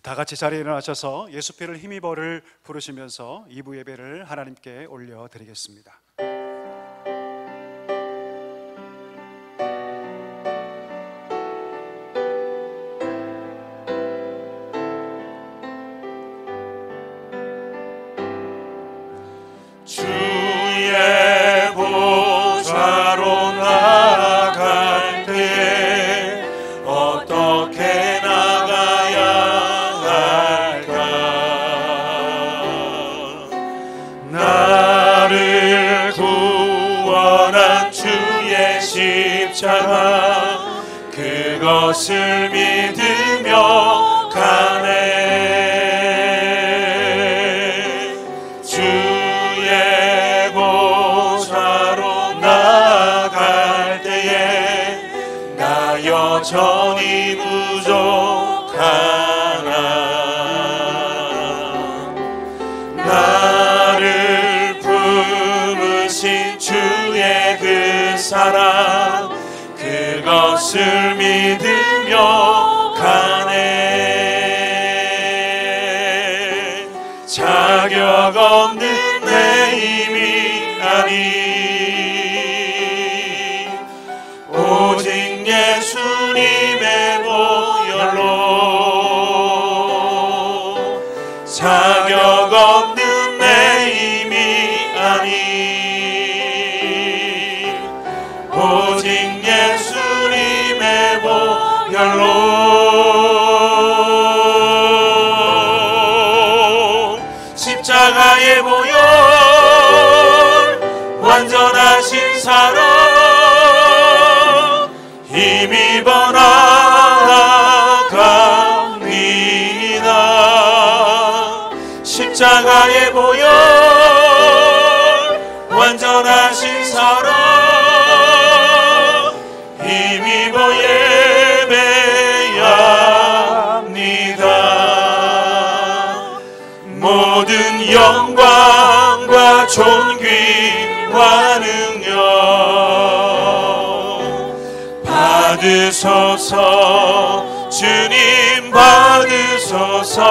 다 같이 자리에 일어나셔서 예수피를 힘입어를 부르시면서 2부 예배를 하나님께 올려드리겠습니다. 주의 보좌로 나갈 때에 어떻게 나가야 할까? 나를 구원한 주의 십자가 그것을 믿으며 가네. 주의 보좌로 나갈 때에 나 여전히 부족하나. 나를 품으신 주의 그 사랑 그것을 믿으며 가네. 자격 없는 내 힘이 아니 오직 예수님의 보혈로. 자격 없는 내 힘이 아니 오직 예수님의 보혈로. 십자가의 보혈 완전하신 사랑 힘입어 나갑니다. 십자가의 보혈 완전하신 사랑 힘입어 예배합니다. 모든 영광과 존귀와 능력 받으소서. 주님 받으소서.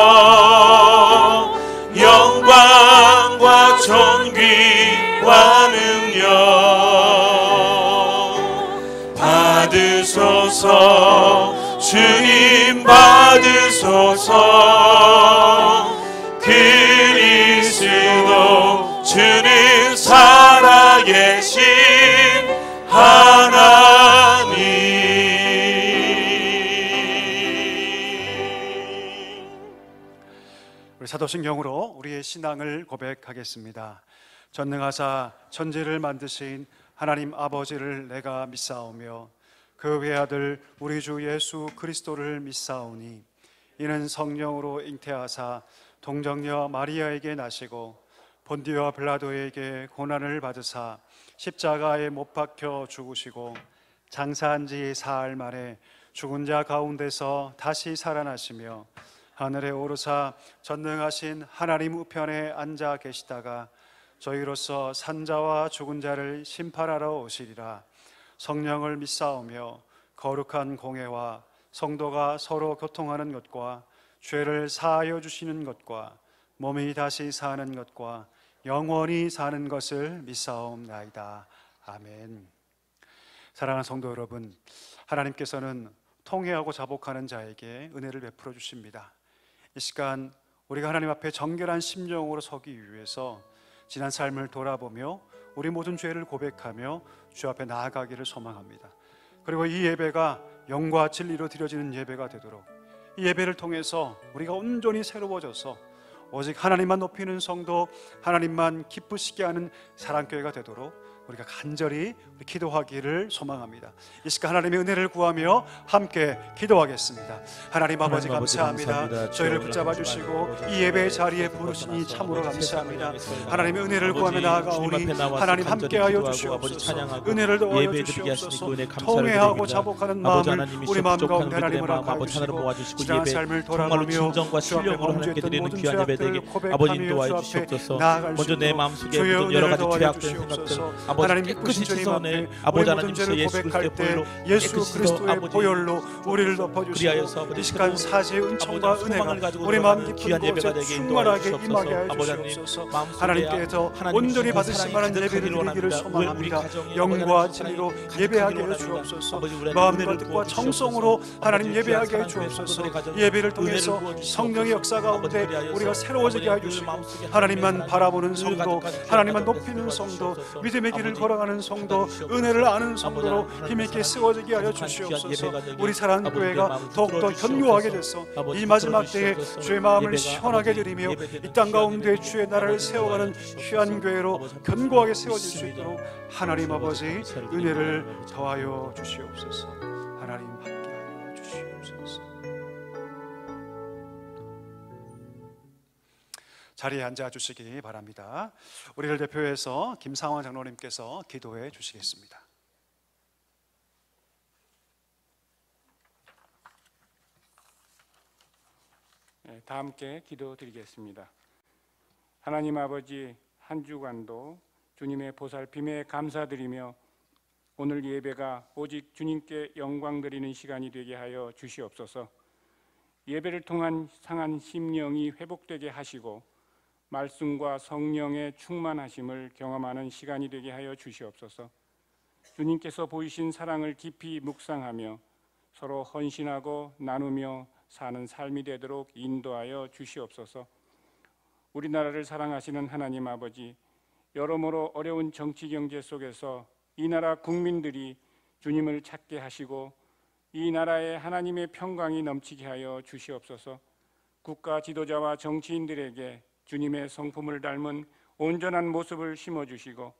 영광과 존귀와 능력 받으소서. 주님 받으소서. 그리스도 주는 살아계신 하나님. 우리 사도신경으로 우리의 신앙을 고백하겠습니다. 전능하사 천지를 만드신 하나님 아버지를 내가 믿사오며 그 외아들 우리 주 예수 그리스도를 믿사오니 이는 성령으로 잉태하사 동정녀 마리아에게 나시고 본디와 빌라도에게 고난을 받으사 십자가에 못 박혀 죽으시고 장사한 지 사흘 만에 죽은 자 가운데서 다시 살아나시며 하늘에 오르사 전능하신 하나님 우편에 앉아 계시다가 저희로서 산자와 죽은 자를 심판하러 오시리라. 성령을 믿사오며 거룩한 공회와 성도가 서로 교통하는 것과 죄를 사하여 주시는 것과 몸이 다시 사는 것과 영원히 사는 것을 믿사옵나이다. 아멘. 사랑하는 성도 여러분, 하나님께서는 통회하고 자복하는 자에게 은혜를 베풀어 주십니다. 이 시간 우리가 하나님 앞에 정결한 심령으로 서기 위해서 지난 삶을 돌아보며 우리 모든 죄를 고백하며 주 앞에 나아가기를 소망합니다. 그리고 이 예배가 영과 진리로 드려지는 예배가 되도록 이 예배를 통해서 우리가 온전히 새로워져서 오직 하나님만 높이는 성도, 하나님만 기쁘시게 하는 사랑교회가 되도록 우리가 간절히 기도하기를 소망합니다. 이 시간 하나님의 은혜를 구하며 함께 기도하겠습니다. 하나님 아버지 감사합니다. 저희를 붙잡아 주시고 이 예배의 자리에 부르시니 참으로 감사합니다. 하나님의 은혜를 구하며 나아가오니 하나님 함께하여 주시옵소서. 은혜를 더하여 주시옵소서. 통회하고 자복하는 마음을 우리 마음 가운데 하나님을 아파주시고 지난 삶을 돌아보며 주 앞에 범죄했던 모든 죄악들을 고백하며 주 앞에 나아갈 수 있도록 먼저 내 마음속에 여러 가지 죄악된 생각들 하나님 이끄신 주님 앞에 우리 모든 죄를 고백할 때 예수 그리스도의 보혈로 우리를 덮어주시고 이 시간 사죄의 은총과 은혜가 우리 마음 깊은 곳에 충만하게 임하게 하여 주시옵소서. 하나님께서 온전히 받으실 만한 예배를 드리기를 소망합니다. 영과 진리로 예배하게 해 주옵소서. 마음과 뜻과 정성으로 하나님 예배하게 해 주옵소서. 예배를 통해서 성령의 역사 가운데 우리가 새로워지게 해 주시고 하나님만 바라보는 성도, 하나님만 높이는 성도, 믿음의 길을 걸어가는 성도, 은혜를 아는 성도로 힘있게 세워지게 하여 주시옵소서. 우리 사랑하는 교회가 더욱더 견고하게 돼서 이 마지막 때에 주의 마음을 시원하게 드리며 이 땅 가운데 주의 나라를 세워가는 귀한 교회로 견고하게 세워질 수 있도록 하나님 아버지 은혜를 더하여 주시옵소서. 하나님 함께하여 주시옵소서. 자리에 앉아 주시기 바랍니다. 우리를 대표해서 김상환 장로님께서 기도해 주시겠습니다. 다 함께 기도드리겠습니다. 하나님 아버지, 한 주간도 주님의 보살핌에 감사드리며 오늘 예배가 오직 주님께 영광 드리는 시간이 되게 하여 주시옵소서. 예배를 통한 상한 심령이 회복되게 하시고 말씀과 성령의 충만하심을 경험하는 시간이 되게 하여 주시옵소서. 주님께서 보이신 사랑을 깊이 묵상하며 서로 헌신하고 나누며 사는 삶이 되도록 인도하여 주시옵소서. 우리나라를 사랑하시는 하나님 아버지, 여러모로 어려운 정치 경제 속에서 이 나라 국민들이 주님을 찾게 하시고 이 나라에 하나님의 평강이 넘치게 하여 주시옵소서. 국가 지도자와 정치인들에게 주님의 성품을 닮은 온전한 모습을 심어주시고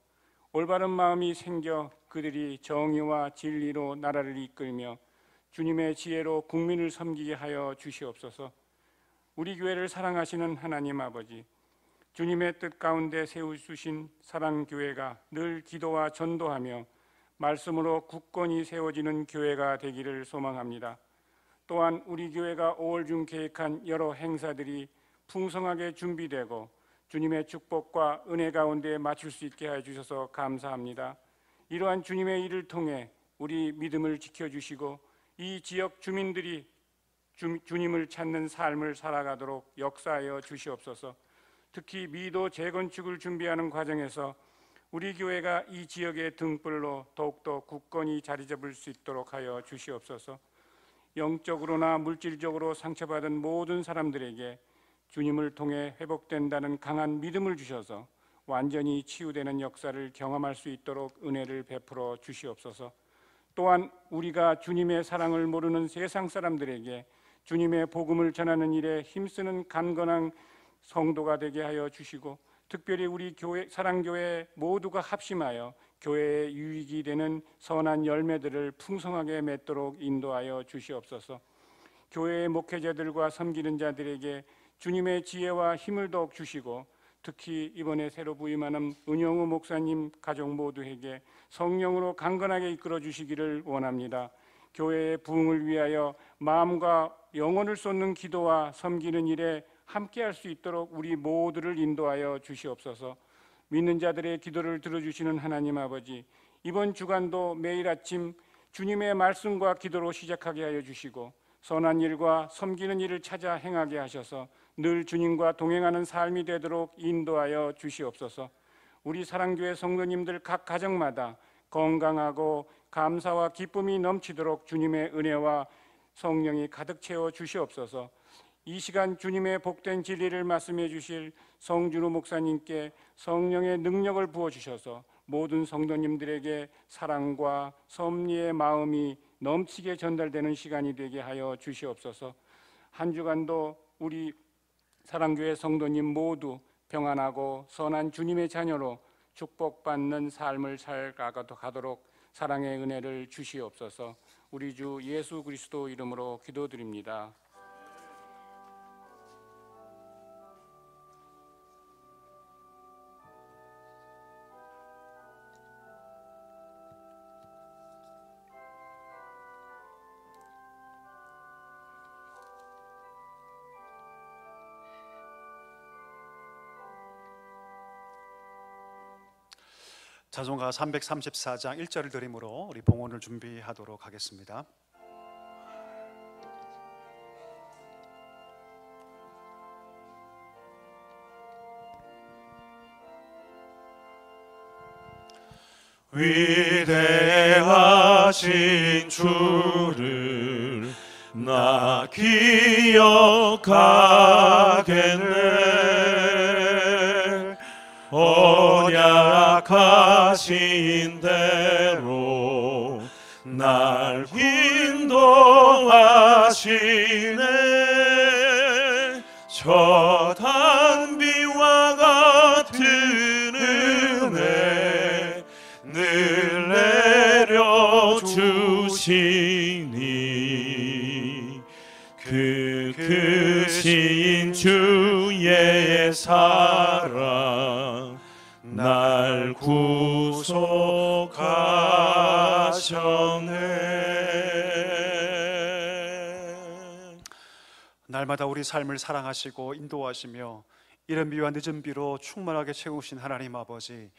올바른 마음이 생겨 그들이 정의와 진리로 나라를 이끌며 주님의 지혜로 국민을 섬기게 하여 주시옵소서. 우리 교회를 사랑하시는 하나님 아버지, 주님의 뜻 가운데 세우신 사랑교회가 늘 기도와 전도하며 말씀으로 굳건히 세워지는 교회가 되기를 소망합니다. 또한 우리 교회가 5월 중 계획한 여러 행사들이 풍성하게 준비되고 주님의 축복과 은혜 가운데 맞출 수 있게 해주셔서 감사합니다. 이러한 주님의 일을 통해 우리 믿음을 지켜주시고 이 지역 주민들이 주님을 찾는 삶을 살아가도록 역사하여 주시옵소서. 특히 미도 재건축을 준비하는 과정에서 우리 교회가 이 지역의 등불로 더욱더 굳건히 자리 잡을 수 있도록 하여 주시옵소서. 영적으로나 물질적으로 상처받은 모든 사람들에게 주님을 통해 회복된다는 강한 믿음을 주셔서 완전히 치유되는 역사를 경험할 수 있도록 은혜를 베풀어 주시옵소서. 또한 우리가 주님의 사랑을 모르는 세상 사람들에게 주님의 복음을 전하는 일에 힘쓰는 간건한 성도가 되게 하여 주시고 특별히 우리 교회, 사랑교회 모두가 합심하여 교회의 유익이 되는 선한 열매들을 풍성하게 맺도록 인도하여 주시옵소서. 교회의 목회자들과 섬기는 자들에게 주님의 지혜와 힘을 더욱 주시고 특히 이번에 새로 부임하는 은영우 목사님 가족 모두에게 성령으로 강건하게 이끌어 주시기를 원합니다. 교회의 부흥을 위하여 마음과 영혼을 쏟는 기도와 섬기는 일에 함께할 수 있도록 우리 모두를 인도하여 주시옵소서. 믿는 자들의 기도를 들어주시는 하나님 아버지, 이번 주간도 매일 아침 주님의 말씀과 기도로 시작하게 하여 주시고 선한 일과 섬기는 일을 찾아 행하게 하셔서 늘 주님과 동행하는 삶이 되도록 인도하여 주시옵소서. 우리 사랑교회 성도님들 각 가정마다 건강하고 감사와 기쁨이 넘치도록 주님의 은혜와 성령이 가득 채워 주시옵소서. 이 시간 주님의 복된 진리를 말씀해 주실 성준우 목사님께 성령의 능력을 부어주셔서 모든 성도님들에게 사랑과 섭리의 마음이 넘치게 전달되는 시간이 되게 하여 주시옵소서. 한 주간도 우리 사랑교회 성도님 모두 평안하고 선한 주님의 자녀로 축복받는 삶을 살아가도록 사랑의 은혜를 주시옵소서. 우리 주 예수 그리스도 이름으로 기도드립니다. 자송가 334장 1절을 드림으로 우리 봉헌을 준비하도록 하겠습니다. 위대하신 주를 나 기억하겠네. 언약하신 대로 날 인도하시네. 저 단비와 같은 은혜 늘 내려주시니 그 크신 주의 사랑 날 구속하셨네. 날마다 우리 삶을 사랑하시고 인도하시며 이른 비와 늦은 비로 충만하게 채우신 하나님 아버지,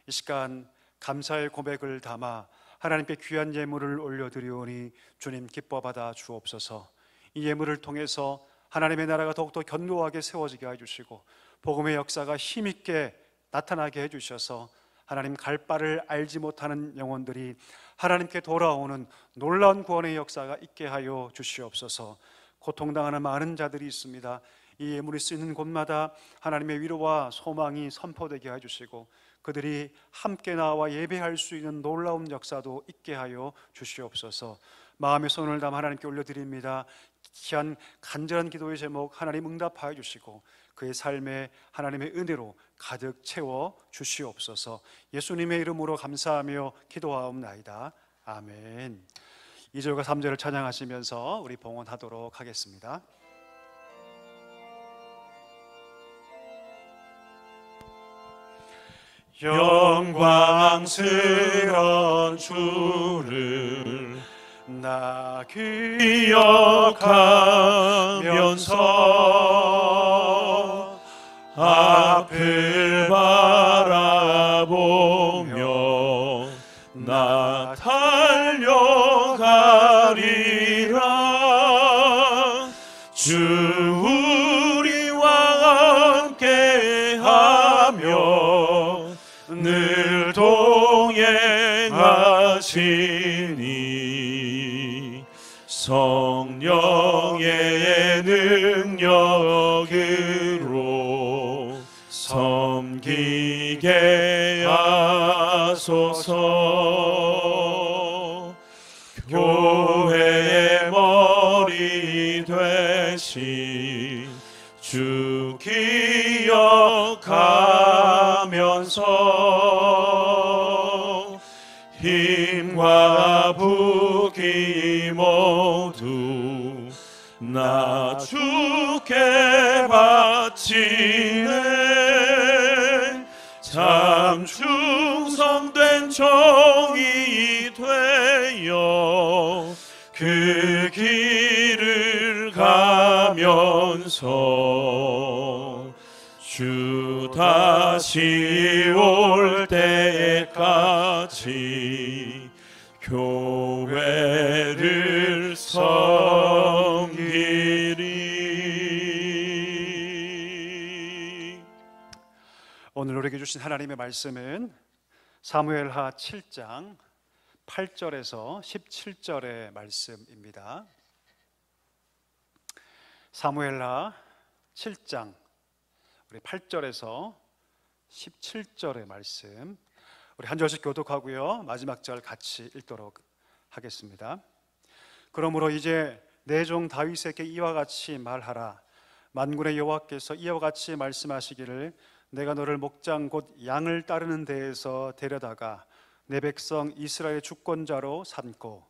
이 시간 감사의 고백을 담아 하나님께 귀한 예물을 올려드리오니 주님 기뻐 받아 주옵소서. 이 예물을 통해서 하나님의 나라가 더욱더 견고하게 세워지게 해주시고 복음의 역사가 힘있게 나타나게 해주셔서 하나님 갈 바를 알지 못하는 영혼들이 하나님께 돌아오는 놀라운 구원의 역사가 있게 하여 주시옵소서. 고통당하는 많은 자들이 있습니다. 이 예물이 쓰이는 곳마다 하나님의 위로와 소망이 선포되게 해주시고 그들이 함께 나와 예배할 수 있는 놀라운 역사도 있게 하여 주시옵소서. 마음의 손을 담아 하나님께 올려드립니다. 귀한 간절한 기도의 제목 하나님 응답하여 주시고 그의 삶에 하나님의 은혜로 가득 채워 주시옵소서. 예수님의 이름으로 감사하며 기도하옵나이다. 아멘. 2절과 3절을 찬양하시면서 우리 봉헌하도록 하겠습니다. 영광스런 주를 나 기억하면서 앞을 바라보며 나 달려가리라. 주 우리와 함께하며 늘 동행하시니 성령의 능력으로 섬기게 하소서. 교회의 머리 되신 주 기억하면서 힘과 부귀 모두 나 주께 바치네. 참 충성된 종이 되어 그 길을 가면서 주 다시 올 때까지 교회를 섬기리. 오늘 우리에게 주신 하나님의 말씀은 사무엘하 7장 8절에서 17절의 말씀입니다. 사무엘하 7장 우리 8절에서 17절의 말씀, 우리 한 절씩 교독하고요 마지막 절 같이 읽도록 하겠습니다. 그러므로 이제 내 종 다윗에게 이와 같이 말하라. 만군의 여호와께서 이와 같이 말씀하시기를 내가 너를 목장 곧 양을 따르는 데에서 데려다가 내 백성 이스라엘의 주권자로 삼고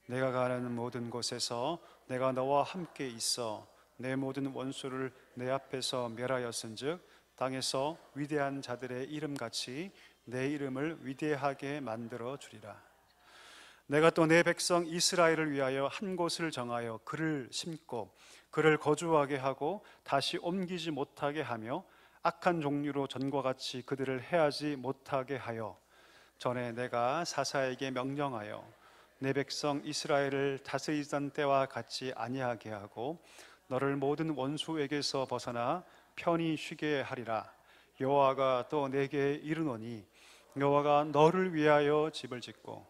내가 가는 모든 곳에서 내가 너와 함께 있어 내 모든 원수를 내 앞에서 멸하였은즉 땅에서 위대한 자들의 이름같이 내 이름을 위대하게 만들어 주리라. 내가 또 내 백성 이스라엘을 위하여 한 곳을 정하여 그를 심고 그를 거주하게 하고 다시 옮기지 못하게 하며 악한 종류로 전과 같이 그들을 해하지 못하게 하여 전에 내가 사사에게 명령하여 내 백성 이스라엘을 다스리던 때와 같이 아니하게 하고 너를 모든 원수에게서 벗어나 편히 쉬게 하리라. 여호와가 또 내게 이르노니 여호와가 너를 위하여 집을 짓고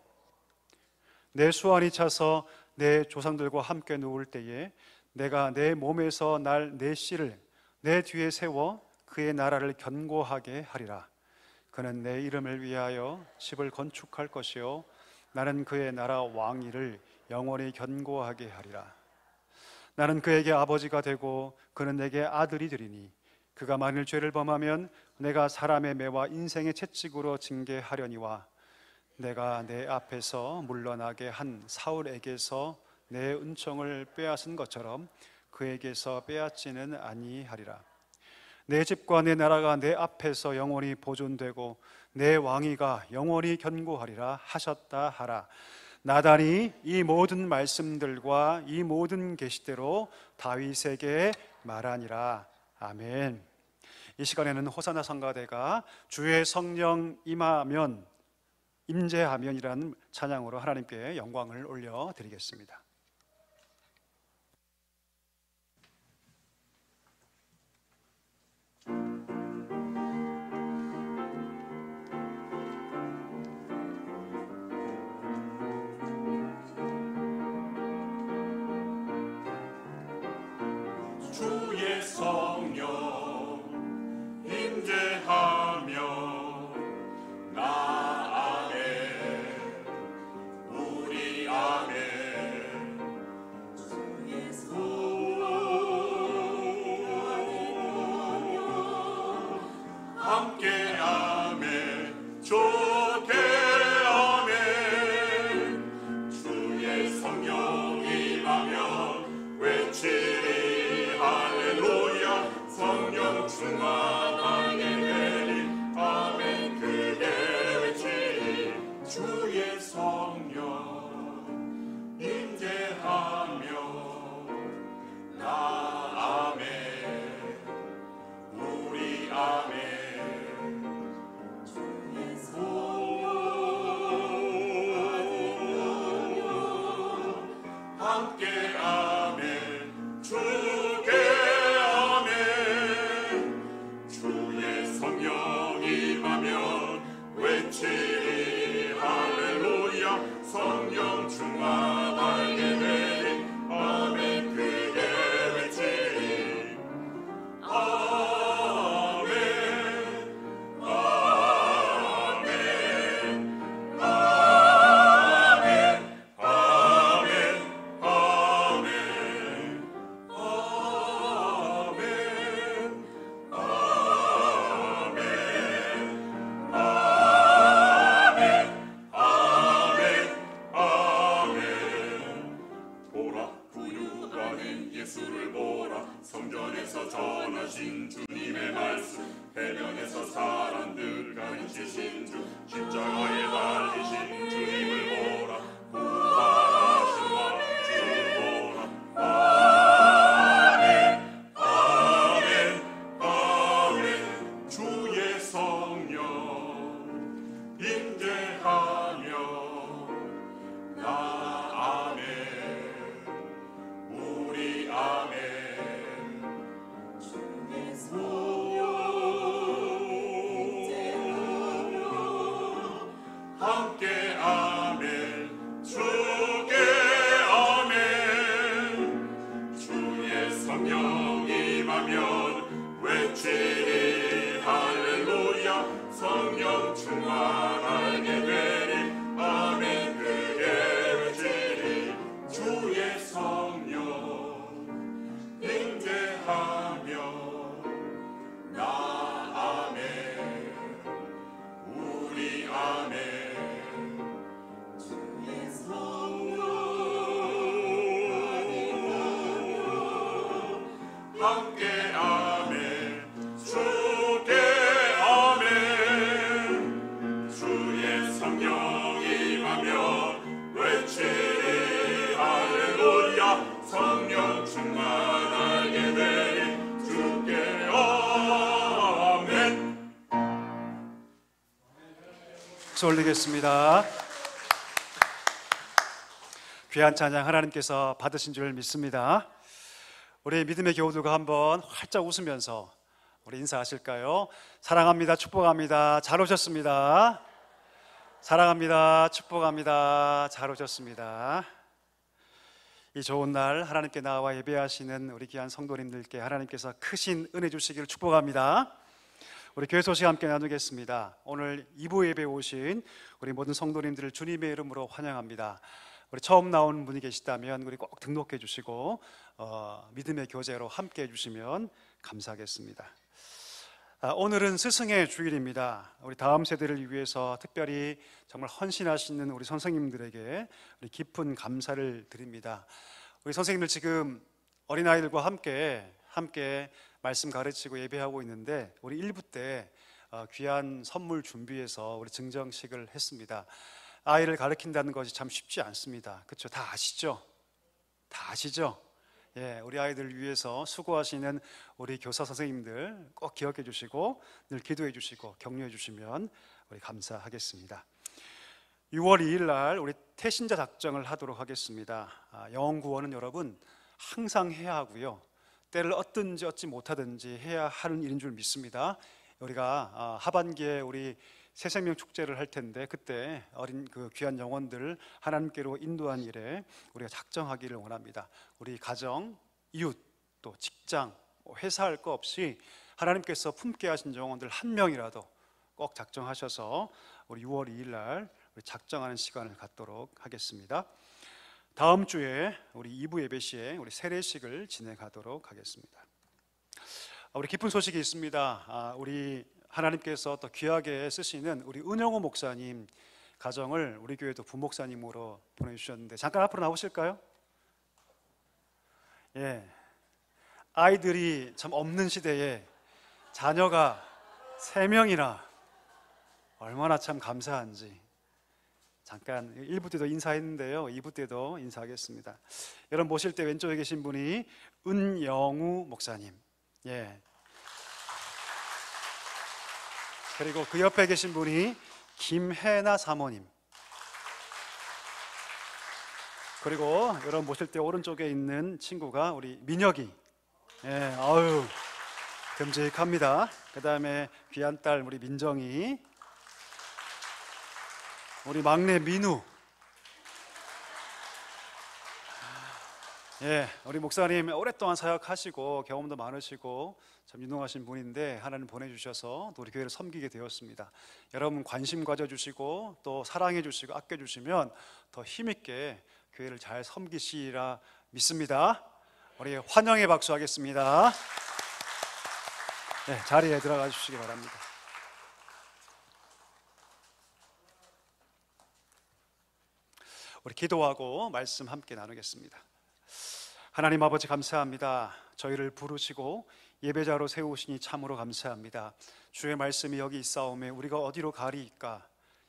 내 수완이 차서 내 조상들과 함께 누울 때에 내가 내 몸에서 날 내 씨를 내 뒤에 세워 그의 나라를 견고하게 하리라. 그는 내 이름을 위하여 집을 건축할 것이요 나는 그의 나라 왕위를 영원히 견고하게 하리라. 나는 그에게 아버지가 되고 그는 내게 아들이 되리니 그가 만일 죄를 범하면 내가 사람의 매와 인생의 채찍으로 징계하려니와 내가 내 앞에서 물러나게 한 사울에게서 내 은총을 빼앗은 것처럼 그에게서 빼앗지는 아니하리라. 내 집과 내 나라가 내 앞에서 영원히 보존되고 내 왕위가 영원히 견고하리라 하셨다 하라. 나단이 이 모든 말씀들과 이 모든 계시대로 다윗에게 말하니라. 아멘. 이 시간에는 호산나 성가대가 주의 성령 임재하면이라는 찬양으로 하나님께 영광을 올려드리겠습니다. 주의 성령 임재하며 나 안에 우리 안에 주의 성령 함께 아멘 좋게 아멘 주의 성령 임하면 외치리 할렐루야 성령 충만하게 되리 아멘 크게 외치리 주의 성령 임재하며 나 아멘 우리 아멘 주의 성령 함께 아멘 주께 아멘 주의 성령 임하면 외치리 할렐루야 성령 충만하게 되리 아멘 크게 외치리 아멘 아멘 아멘 아멘 보라 구유하는 예수를 보라 성전에서 전하신 주님의 말씀 해변에서 사람들 가르치신 주 십자가에 달리신 주님을 보라 부활하신 왕주 보라 아멘 아멘 아멘 주의 성령 임재하며 나 아멘 우리 아멘 주의 성령 임재하며 함께 아멘 주께 아멘 주의 성령 임하면 외치리 할렐루야 성령 충만하게 되리 아멘 크게 외치리 주의 성령 임재하며 나 아멘 우리 아멘 주의 성령 함께 아멘 주께 아멘 주의 성령 임하면 외치리 할렐루야 성령 충만하게 되리 주께 아멘 박수 올리겠습니다. 귀한 찬양 하나님께서 받으신 줄 믿습니다. 우리 믿음의 교우들과 한번 활짝 웃으면서 우리 인사하실까요? 사랑합니다. 축복합니다. 잘 오셨습니다. 사랑합니다. 축복합니다. 잘 오셨습니다. 이 좋은 날 하나님께 나와 예배하시는 우리 귀한 성도님들께 하나님께서 크신 은혜 주시기를 축복합니다. 우리 교회 소식 함께 나누겠습니다. 오늘 2부 예배에 오신 우리 모든 성도님들을 주님의 이름으로 환영합니다. 우리 처음 나온 분이 계시다면 우리 꼭 등록해 주시고 믿음의 교제로 함께 해주시면 감사하겠습니다. 오늘은 스승의 주일입니다. 우리 다음 세대를 위해서 특별히 정말 헌신하시는 우리 선생님들에게 우리 깊은 감사를 드립니다. 우리 선생님들 지금 어린아이들과 함께 말씀 가르치고 예배하고 있는데 우리 1부 때 귀한 선물 준비해서 우리 증정식을 했습니다. 아이를 가르친다는 것이 참 쉽지 않습니다. 그렇죠? 다 아시죠? 다 아시죠? 예, 우리 아이들을 위해서 수고하시는 우리 교사 선생님들 꼭 기억해 주시고 늘 기도해 주시고 격려해 주시면 우리 감사하겠습니다. 6월 2일 날 우리 태신자 작정을 하도록 하겠습니다. 영혼 구원은 여러분 항상 해야 하고요. 때를 얻든지 얻지 못하든지 해야 하는 일인 줄 믿습니다. 우리가 하반기에 우리 새생명 축제를 할 텐데 그때 어린 그 귀한 영혼들 하나님께로 인도한 일에 우리가 작정하기를 원합니다. 우리 가정, 이웃, 또 직장, 회사 할 거 없이 하나님께서 품게 하신 영혼들 한 명이라도 꼭 작정하셔서 우리 6월 2일 날 우리 작정하는 시간을 갖도록 하겠습니다. 다음 주에 우리 2부 예배 시에 우리 세례식을 진행하도록 하겠습니다. 우리 기쁜 소식이 있습니다. 우리 하나님께서 또 귀하게 쓰시는 우리 은영호 목사님 가정을 우리 교회도 부목사님으로 보내주셨는데 잠깐 앞으로 나오실까요? 예, 아이들이 참 없는 시대에 자녀가 3명이나 얼마나 참 감사한지 잠깐 1부 때도 인사했는데요 2부 때도 인사하겠습니다. 여러분 모실 때 왼쪽에 계신 분이 은영우 목사님, 예, 그리고 그 옆에 계신 분이 김혜나 사모님, 그리고 여러분 모실 때 오른쪽에 있는 친구가 우리 민혁이, 예, 아유 듬직합니다. 그 다음에 귀한 딸 우리 민정이, 우리 막내 민우, 예, 우리 목사님 오랫동안 사역하시고 경험도 많으시고 참 유능하신 분인데 하나님 보내주셔서 또 우리 교회를 섬기게 되었습니다. 여러분 관심 가져주시고 또 사랑해주시고 아껴주시면 더 힘있게 교회를 잘 섬기시리라 믿습니다. 우리 환영의 박수 하겠습니다. 네, 자리에 들어가 주시기 바랍니다. 우리 기도하고 말씀 함께 나누겠습니다. 하나님 아버지 감사합니다. 저희를 부르시고 예배자로 세우시니 참으로 감사합니다. 주의 말씀이 여기 있사오매 우리가 어디로 가리이까?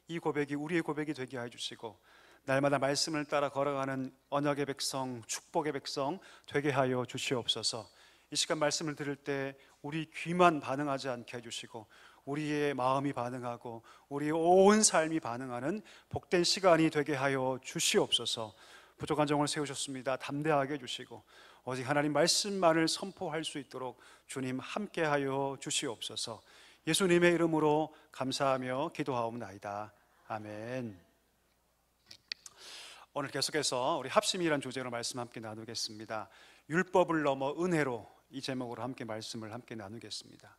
이 고백이 우리의 고백이 되게 해주시고 날마다 말씀을 따라 걸어가는 언약의 백성, 축복의 백성 되게 하여 주시옵소서. 이 시간 말씀을 들을 때 우리 귀만 반응하지 않게 해주시고 우리의 마음이 반응하고 우리의 온 삶이 반응하는 복된 시간이 되게 하여 주시옵소서. 부족한 종을 세우셨습니다. 담대하게 해주시고 오직 하나님 말씀만을 선포할 수 있도록 주님 함께하여 주시옵소서. 예수님의 이름으로 감사하며 기도하옵나이다. 아멘. 오늘 계속해서 우리 합심이라는 주제로 말씀 함께 나누겠습니다. 율법을 넘어 은혜로, 이 제목으로 함께 말씀을 함께 나누겠습니다.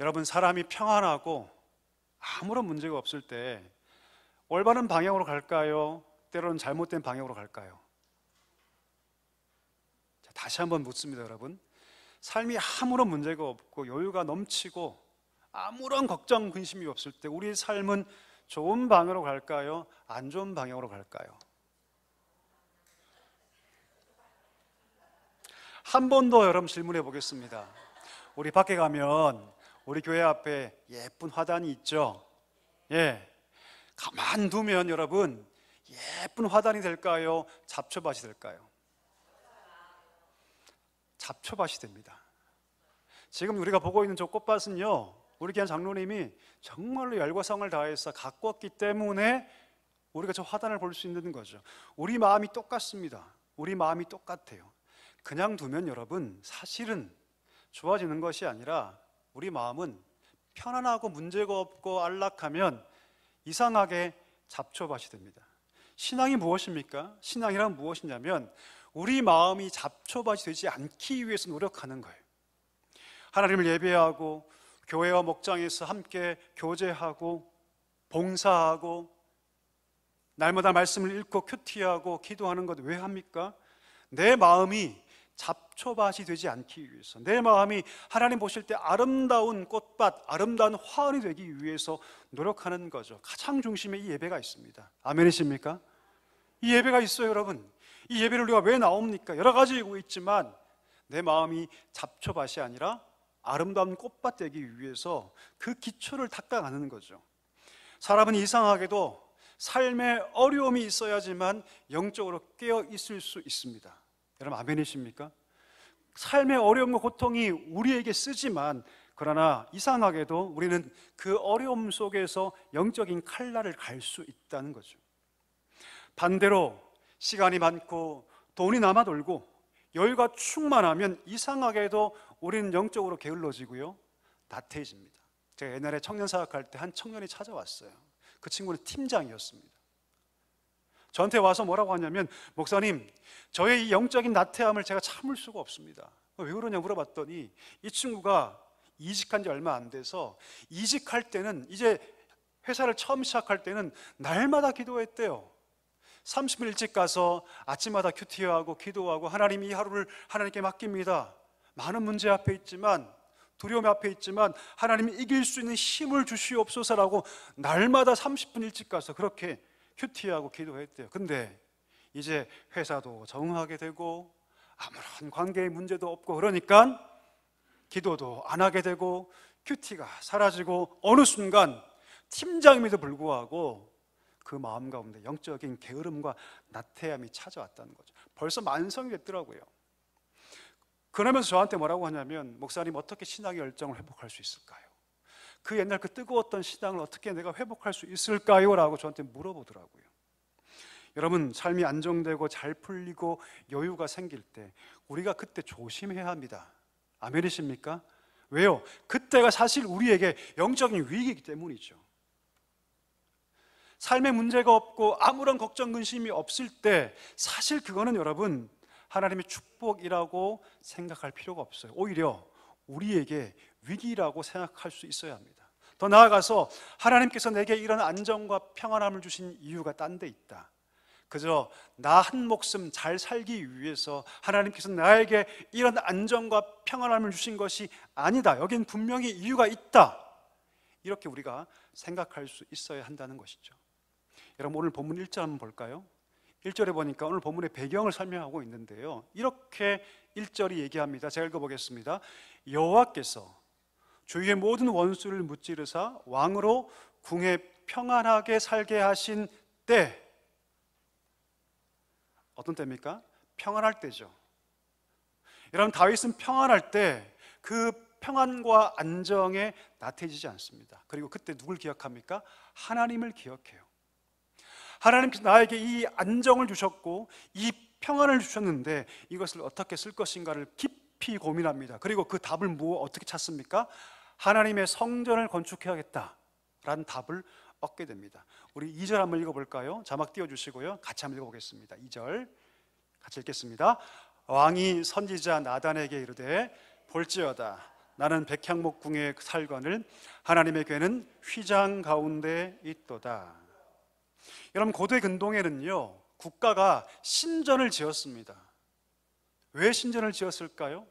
여러분 사람이 평안하고 아무런 문제가 없을 때 올바른 방향으로 갈까요? 때로는 잘못된 방향으로 갈까요? 자, 다시 한번 묻습니다. 여러분 삶이 아무런 문제가 없고 여유가 넘치고 아무런 걱정 근심이 없을 때 우리의 삶은 좋은 방향으로 갈까요? 안 좋은 방향으로 갈까요? 한 번 더 여러분 질문해 보겠습니다. 우리 밖에 가면 우리 교회 앞에 예쁜 화단이 있죠? 예, 가만 두면 여러분 예쁜 화단이 될까요? 잡초밭이 될까요? 잡초밭이 됩니다. 지금 우리가 보고 있는 저 꽃밭은요 우리 귀한 장로님이 정말로 열과 성을 다해서 가꾸었기 때문에 우리가 저 화단을 볼 수 있는 거죠. 우리 마음이 똑같습니다. 우리 마음이 똑같아요. 그냥 두면 여러분 사실은 좋아지는 것이 아니라 우리 마음은 편안하고 문제가 없고 안락하면 이상하게 잡초밭이 됩니다. 신앙이 무엇입니까? 신앙이란 무엇이냐면 우리 마음이 잡초밭이 되지 않기 위해서 노력하는 거예요. 하나님을 예배하고 교회와 목장에서 함께 교제하고 봉사하고 날마다 말씀을 읽고 큐티하고 기도하는 것 왜 합니까? 내 마음이 잡초밭이 되지 않기 위해서, 내 마음이 하나님 보실 때 아름다운 꽃밭, 아름다운 화원이 되기 위해서 노력하는 거죠. 가장 중심에 이 예배가 있습니다. 아멘이십니까? 이 예배가 있어요. 여러분, 이 예배를 우리가 왜 나옵니까? 여러 가지 이유가 있지만 내 마음이 잡초밭이 아니라 아름다운 꽃밭 되기 위해서 그 기초를 닦아가는 거죠. 사람은 이상하게도 삶에 어려움이 있어야지만 영적으로 깨어 있을 수 있습니다. 여러분 아멘이십니까? 삶의 어려움과 고통이 우리에게 쓰지만 그러나 이상하게도 우리는 그 어려움 속에서 영적인 칼날을 갈 수 있다는 거죠. 반대로 시간이 많고 돈이 남아 돌고 여유가 충만하면 이상하게도 우리는 영적으로 게을러지고요, 나태해집니다. 제가 옛날에 청년 사역할 때 한 청년이 찾아왔어요. 그 친구는 팀장이었습니다. 저한테 와서 뭐라고 하냐면, 목사님, 저의 이 영적인 나태함을 제가 참을 수가 없습니다. 왜 그러냐 물어봤더니 이 친구가 이직한 지 얼마 안 돼서 이직할 때는, 이제 회사를 처음 시작할 때는 날마다 기도했대요. 30분 일찍 가서 아침마다 큐티하고 기도하고 하나님 이 하루를 하나님께 맡깁니다. 많은 문제 앞에 있지만, 두려움 앞에 있지만 하나님이 이길 수 있는 힘을 주시옵소서라고 날마다 30분 일찍 가서 그렇게 큐티하고 기도했대요. 근데 이제 회사도 적응하게 되고 아무런 관계의 문제도 없고 그러니까 기도도 안 하게 되고 큐티가 사라지고 어느 순간 팀장임에도 불구하고 그 마음 가운데 영적인 게으름과 나태함이 찾아왔다는 거죠. 벌써 만성이 됐더라고요. 그러면서 저한테 뭐라고 하냐면, 목사님 어떻게 신앙의 열정을 회복할 수 있을까요? 그 옛날 그 뜨거웠던 신앙을 어떻게 내가 회복할 수 있을까요? 라고 저한테 물어보더라고요. 여러분, 삶이 안정되고 잘 풀리고 여유가 생길 때 우리가 그때 조심해야 합니다. 아멘이십니까? 왜요? 그때가 사실 우리에게 영적인 위기이기 때문이죠. 삶에 문제가 없고 아무런 걱정 근심이 없을 때 사실 그거는 여러분 하나님의 축복이라고 생각할 필요가 없어요. 오히려 우리에게 위기라고 생각할 수 있어야 합니다. 더 나아가서 하나님께서 내게 이런 안정과 평안함을 주신 이유가 딴 데 있다. 그저 나 한 목숨 잘 살기 위해서 하나님께서 나에게 이런 안정과 평안함을 주신 것이 아니다. 여긴 분명히 이유가 있다. 이렇게 우리가 생각할 수 있어야 한다는 것이죠. 여러분, 오늘 본문 1절 한번 볼까요? 1절에 보니까 오늘 본문의 배경을 설명하고 있는데요, 이렇게 1절이 얘기합니다. 제가 읽어보겠습니다. 여호와께서 주위의 모든 원수를 무찌르사 왕으로 궁에 평안하게 살게 하신 때, 어떤 때입니까? 평안할 때죠. 여러분, 다윗은 평안할 때 그 평안과 안정에 나태해지지 않습니다. 그리고 그때 누굴 기억합니까? 하나님을 기억해요. 하나님께서 나에게 이 안정을 주셨고 이 평안을 주셨는데 이것을 어떻게 쓸 것인가를 깊이 고민합니다. 그리고 그 답을 어떻게 찾습니까? 하나님의 성전을 건축해야겠다라는 답을 얻게 됩니다. 우리 2절 한번 읽어볼까요? 자막 띄워주시고요, 같이 한번 읽어보겠습니다. 2절 같이 읽겠습니다. 왕이 선지자 나단에게 이르되, 볼지어다 나는 백향목 궁에 살거늘 하나님의 궤는 휘장 가운데 있도다. 여러분, 고대 근동에는요 국가가 신전을 지었습니다. 왜 신전을 지었을까요?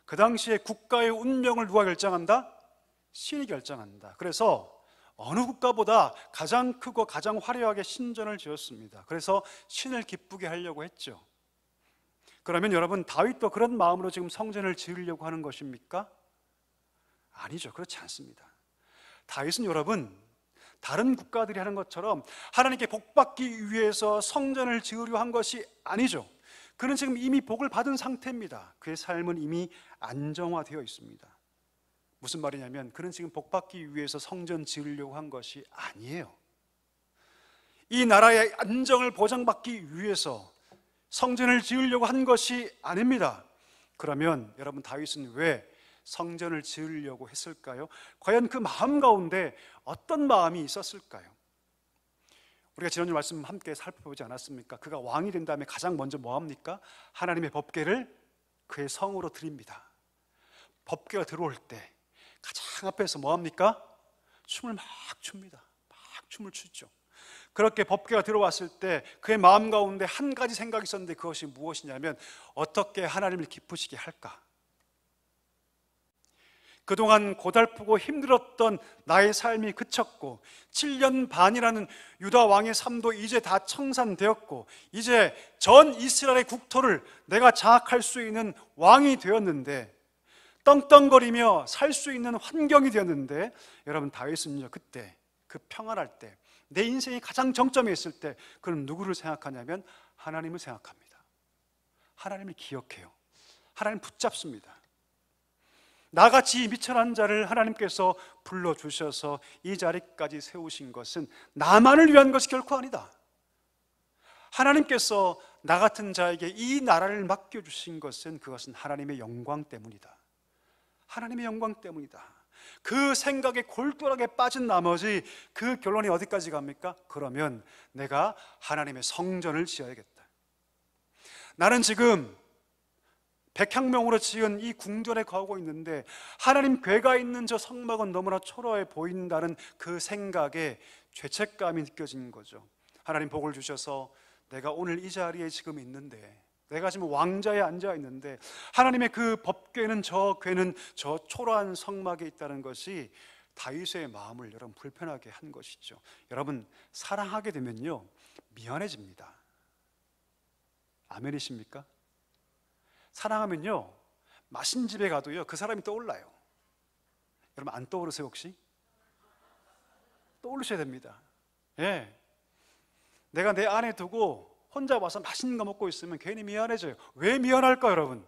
그 당시에 국가의 운명을 누가 결정한다? 신이 결정한다. 그래서 어느 국가보다 가장 크고 가장 화려하게 신전을 지었습니다. 그래서 신을 기쁘게 하려고 했죠. 그러면 여러분, 다윗도 그런 마음으로 지금 성전을 지으려고 하는 것입니까? 아니죠. 그렇지 않습니다. 다윗은 여러분, 다른 국가들이 하는 것처럼 하나님께 복받기 위해서 성전을 지으려 한 것이 아니죠. 그는 지금 이미 복을 받은 상태입니다. 그의 삶은 이미 안정화되어 있습니다. 무슨 말이냐면 그는 지금 복받기 위해서 성전 지으려고 한 것이 아니에요. 이 나라의 안정을 보장받기 위해서 성전을 지으려고 한 것이 아닙니다. 그러면 여러분, 다윗은 왜 성전을 지으려고 했을까요? 과연 그 마음 가운데 어떤 마음이 있었을까요? 우리가 지난주 말씀 함께 살펴보지 않았습니까? 그가 왕이 된 다음에 가장 먼저 뭐합니까? 하나님의 법궤를 그의 성으로 드립니다. 법궤가 들어올 때 가장 앞에서 뭐합니까? 춤을 막 춥니다. 막 춤을 추죠. 그렇게 법궤가 들어왔을 때 그의 마음 가운데 한 가지 생각이 있었는데, 그것이 무엇이냐면 어떻게 하나님을 기쁘시게 할까? 그동안 고달프고 힘들었던 나의 삶이 그쳤고 7년 반이라는 유다 왕의 삶도 이제 다 청산되었고 이제 전 이스라엘의 국토를 내가 장악할 수 있는 왕이 되었는데, 떵떵거리며 살 수 있는 환경이 되었는데, 여러분, 다윗은요, 그때 그 평안할 때, 내 인생이 가장 정점에 있을 때 그는 누구를 생각하냐면 하나님을 생각합니다. 하나님을 기억해요. 하나님 붙잡습니다. 나같이 미천한 자를 하나님께서 불러주셔서 이 자리까지 세우신 것은 나만을 위한 것이 결코 아니다. 하나님께서 나 같은 자에게 이 나라를 맡겨주신 것은 그것은 하나님의 영광 때문이다. 하나님의 영광 때문이다. 그 생각에 골똘하게 빠진 나머지 그 결론이 어디까지 갑니까? 그러면 내가 하나님의 성전을 지어야겠다. 나는 지금 백향명으로 지은 이 궁전에 거하고 있는데 하나님 궤가 있는 저 성막은 너무나 초라해 보인다는 그 생각에 죄책감이 느껴지는 거죠. 하나님 복을 주셔서 내가 오늘 이 자리에 지금 있는데, 내가 지금 왕자에 앉아 있는데 하나님의 그 법궤는, 저 궤는 저 초라한 성막에 있다는 것이 다윗의 마음을 여러분 불편하게 한 것이죠. 여러분, 사랑하게 되면요 미안해집니다. 아멘이십니까? 사랑하면요 맛있는 집에 가도요 그 사람이 떠올라요. 여러분, 안 떠오르세요 혹시? 떠오르셔야 됩니다. 예, 내가 내 안에 두고 혼자 와서 맛있는 거 먹고 있으면 괜히 미안해져요. 왜 미안할까요, 여러분?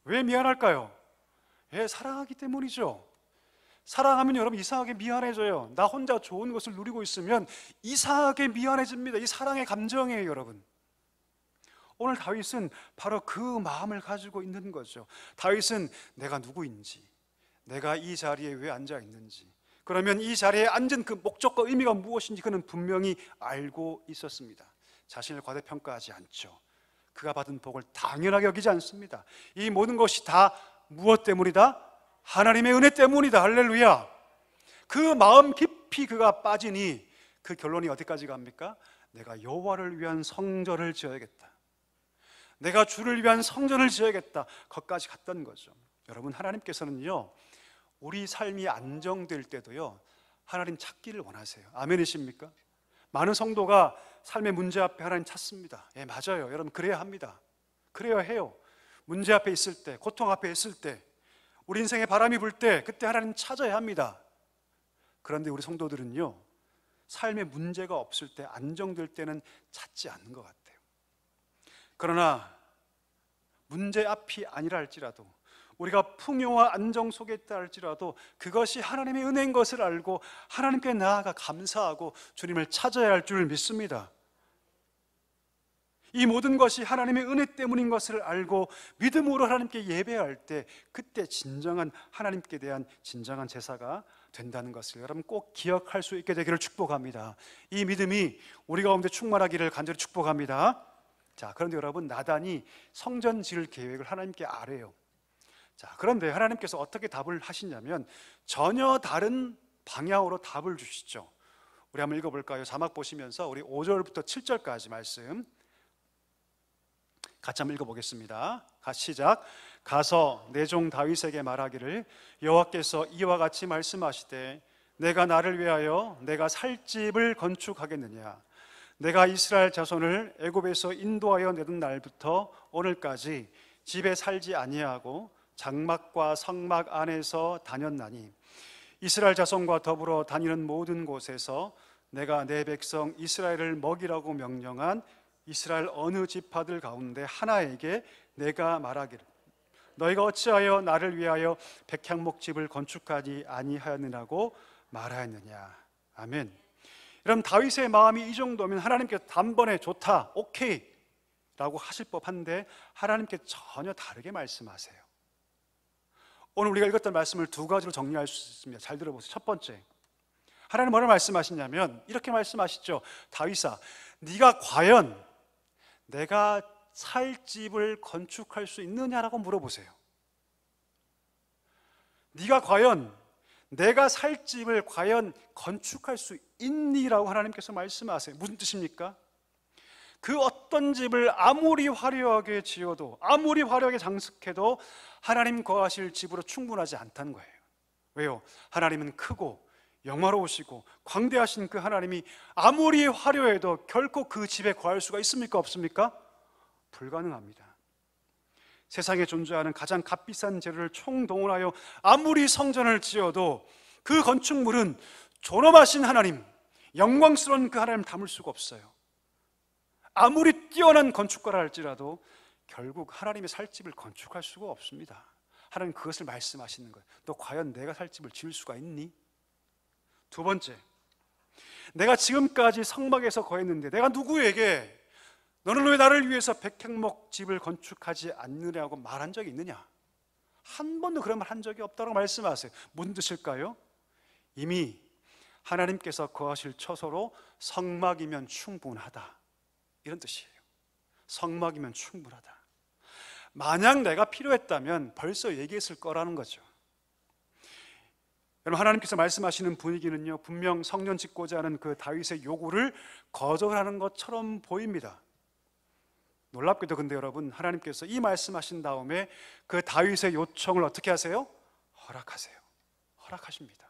왜 미안할까요? 예, 사랑하기 때문이죠. 사랑하면 여러분 이상하게 미안해져요. 나 혼자 좋은 것을 누리고 있으면 이상하게 미안해집니다. 이 사랑의 감정이에요, 여러분. 오늘 다윗은 바로 그 마음을 가지고 있는 거죠. 다윗은 내가 누구인지, 내가 이 자리에 왜 앉아 있는지, 그러면 이 자리에 앉은 그 목적과 의미가 무엇인지 그는 분명히 알고 있었습니다. 자신을 과대평가하지 않죠. 그가 받은 복을 당연하게 여기지 않습니다. 이 모든 것이 다 무엇 때문이다? 하나님의 은혜 때문이다. 할렐루야. 그 마음 깊이 그가 빠지니 그 결론이 어디까지 갑니까? 내가 여호와를 위한 성전을 지어야겠다. 내가 주를 위한 성전을 지어야겠다. 거기까지 갔던 거죠. 여러분, 하나님께서는요 우리 삶이 안정될 때도요 하나님 찾기를 원하세요. 아멘이십니까? 많은 성도가 삶의 문제 앞에 하나님 찾습니다. 예, 맞아요. 여러분, 그래야 합니다. 그래야 해요. 문제 앞에 있을 때, 고통 앞에 있을 때, 우리 인생에 바람이 불 때, 그때 하나님 찾아야 합니다. 그런데 우리 성도들은요 삶에 문제가 없을 때, 안정될 때는 찾지 않는 것 같아요. 그러나 문제 앞이 아니라 할지라도, 우리가 풍요와 안정 속에 있다 할지라도 그것이 하나님의 은혜인 것을 알고 하나님께 나아가 감사하고 주님을 찾아야 할 줄 믿습니다. 이 모든 것이 하나님의 은혜 때문인 것을 알고 믿음으로 하나님께 예배할 때, 그때 진정한 하나님께 대한 진정한 제사가 된다는 것을 여러분 꼭 기억할 수 있게 되기를 축복합니다. 이 믿음이 우리 가운데 충만하기를 간절히 축복합니다. 자, 그런데 여러분, 나단이 성전 지을 계획을 하나님께 아뢰요. 자, 그런데 하나님께서 어떻게 답을 하시냐면 전혀 다른 방향으로 답을 주시죠. 우리 한번 읽어볼까요? 자막 보시면서 우리 5절부터 7절까지 말씀 같이 한번 읽어보겠습니다. 시작. 가서 내 종 다윗에게 말하기를 여호와께서 이와 같이 말씀하시되 내가 나를 위하여 내가 살 집을 건축하겠느냐. 내가 이스라엘 자손을 애굽에서 인도하여 내던 날부터 오늘까지 집에 살지 아니하고 장막과 성막 안에서 다녔나니 이스라엘 자손과 더불어 다니는 모든 곳에서 내가 내 백성 이스라엘을 먹이라고 명령한 이스라엘 어느 지파들 가운데 하나에게 내가 말하기를 너희가 어찌하여 나를 위하여 백향목집을 건축하지 아니하였느냐고 말하였느냐. 아멘. 여러분, 다윗의 마음이 이 정도면 하나님께서 단번에 좋다, 오케이 라고 하실 법한데 하나님께 전혀 다르게 말씀하세요. 오늘 우리가 읽었던 말씀을 두 가지로 정리할 수 있습니다. 잘 들어보세요. 첫 번째, 하나님 뭐라고 말씀하시냐면 이렇게 말씀하시죠. 다윗아, 네가 과연 내가 살 집을 건축할 수 있느냐라고 물어보세요. 네가 과연 내가 살 집을 과연 건축할 수 있니라고 하나님께서 말씀하세요. 무슨 뜻입니까? 그 어떤 집을 아무리 화려하게 지어도, 아무리 화려하게 장식해도 하나님 거하실 집으로 충분하지 않다는 거예요. 왜요? 하나님은 크고 영화로우시고 광대하신 그 하나님이 아무리 화려해도 결코 그 집에 거할 수가 있습니까? 없습니까? 불가능합니다. 세상에 존재하는 가장 값비싼 재료를 총동원하여 아무리 성전을 지어도 그 건축물은 존엄하신 하나님, 영광스러운 그 하나님을 담을 수가 없어요. 아무리 뛰어난 건축가라 할지라도 결국 하나님의 살 집을 건축할 수가 없습니다. 하나님 그것을 말씀하시는 거예요. 너 과연 내가 살 집을 지을 수가 있니? 두 번째, 내가 지금까지 성막에서 거했는데 내가 누구에게 너는 왜 나를 위해서 백향목 집을 건축하지 않느냐고 말한 적이 있느냐? 한 번도 그런 말 한 적이 없다고 말씀하세요. 무슨 뜻일까요? 이미 하나님께서 거하실 처소로 성막이면 충분하다, 이런 뜻이에요. 성막이면 충분하다. 만약 내가 필요했다면 벌써 얘기했을 거라는 거죠. 여러분, 하나님께서 말씀하시는 분위기는요, 분명 성전 짓고자 하는 그 다윗의 요구를 거절하는 것처럼 보입니다. 놀랍게도 근데 여러분, 하나님께서 이 말씀하신 다음에 그 다윗의 요청을 어떻게 하세요? 허락하세요. 허락하십니다.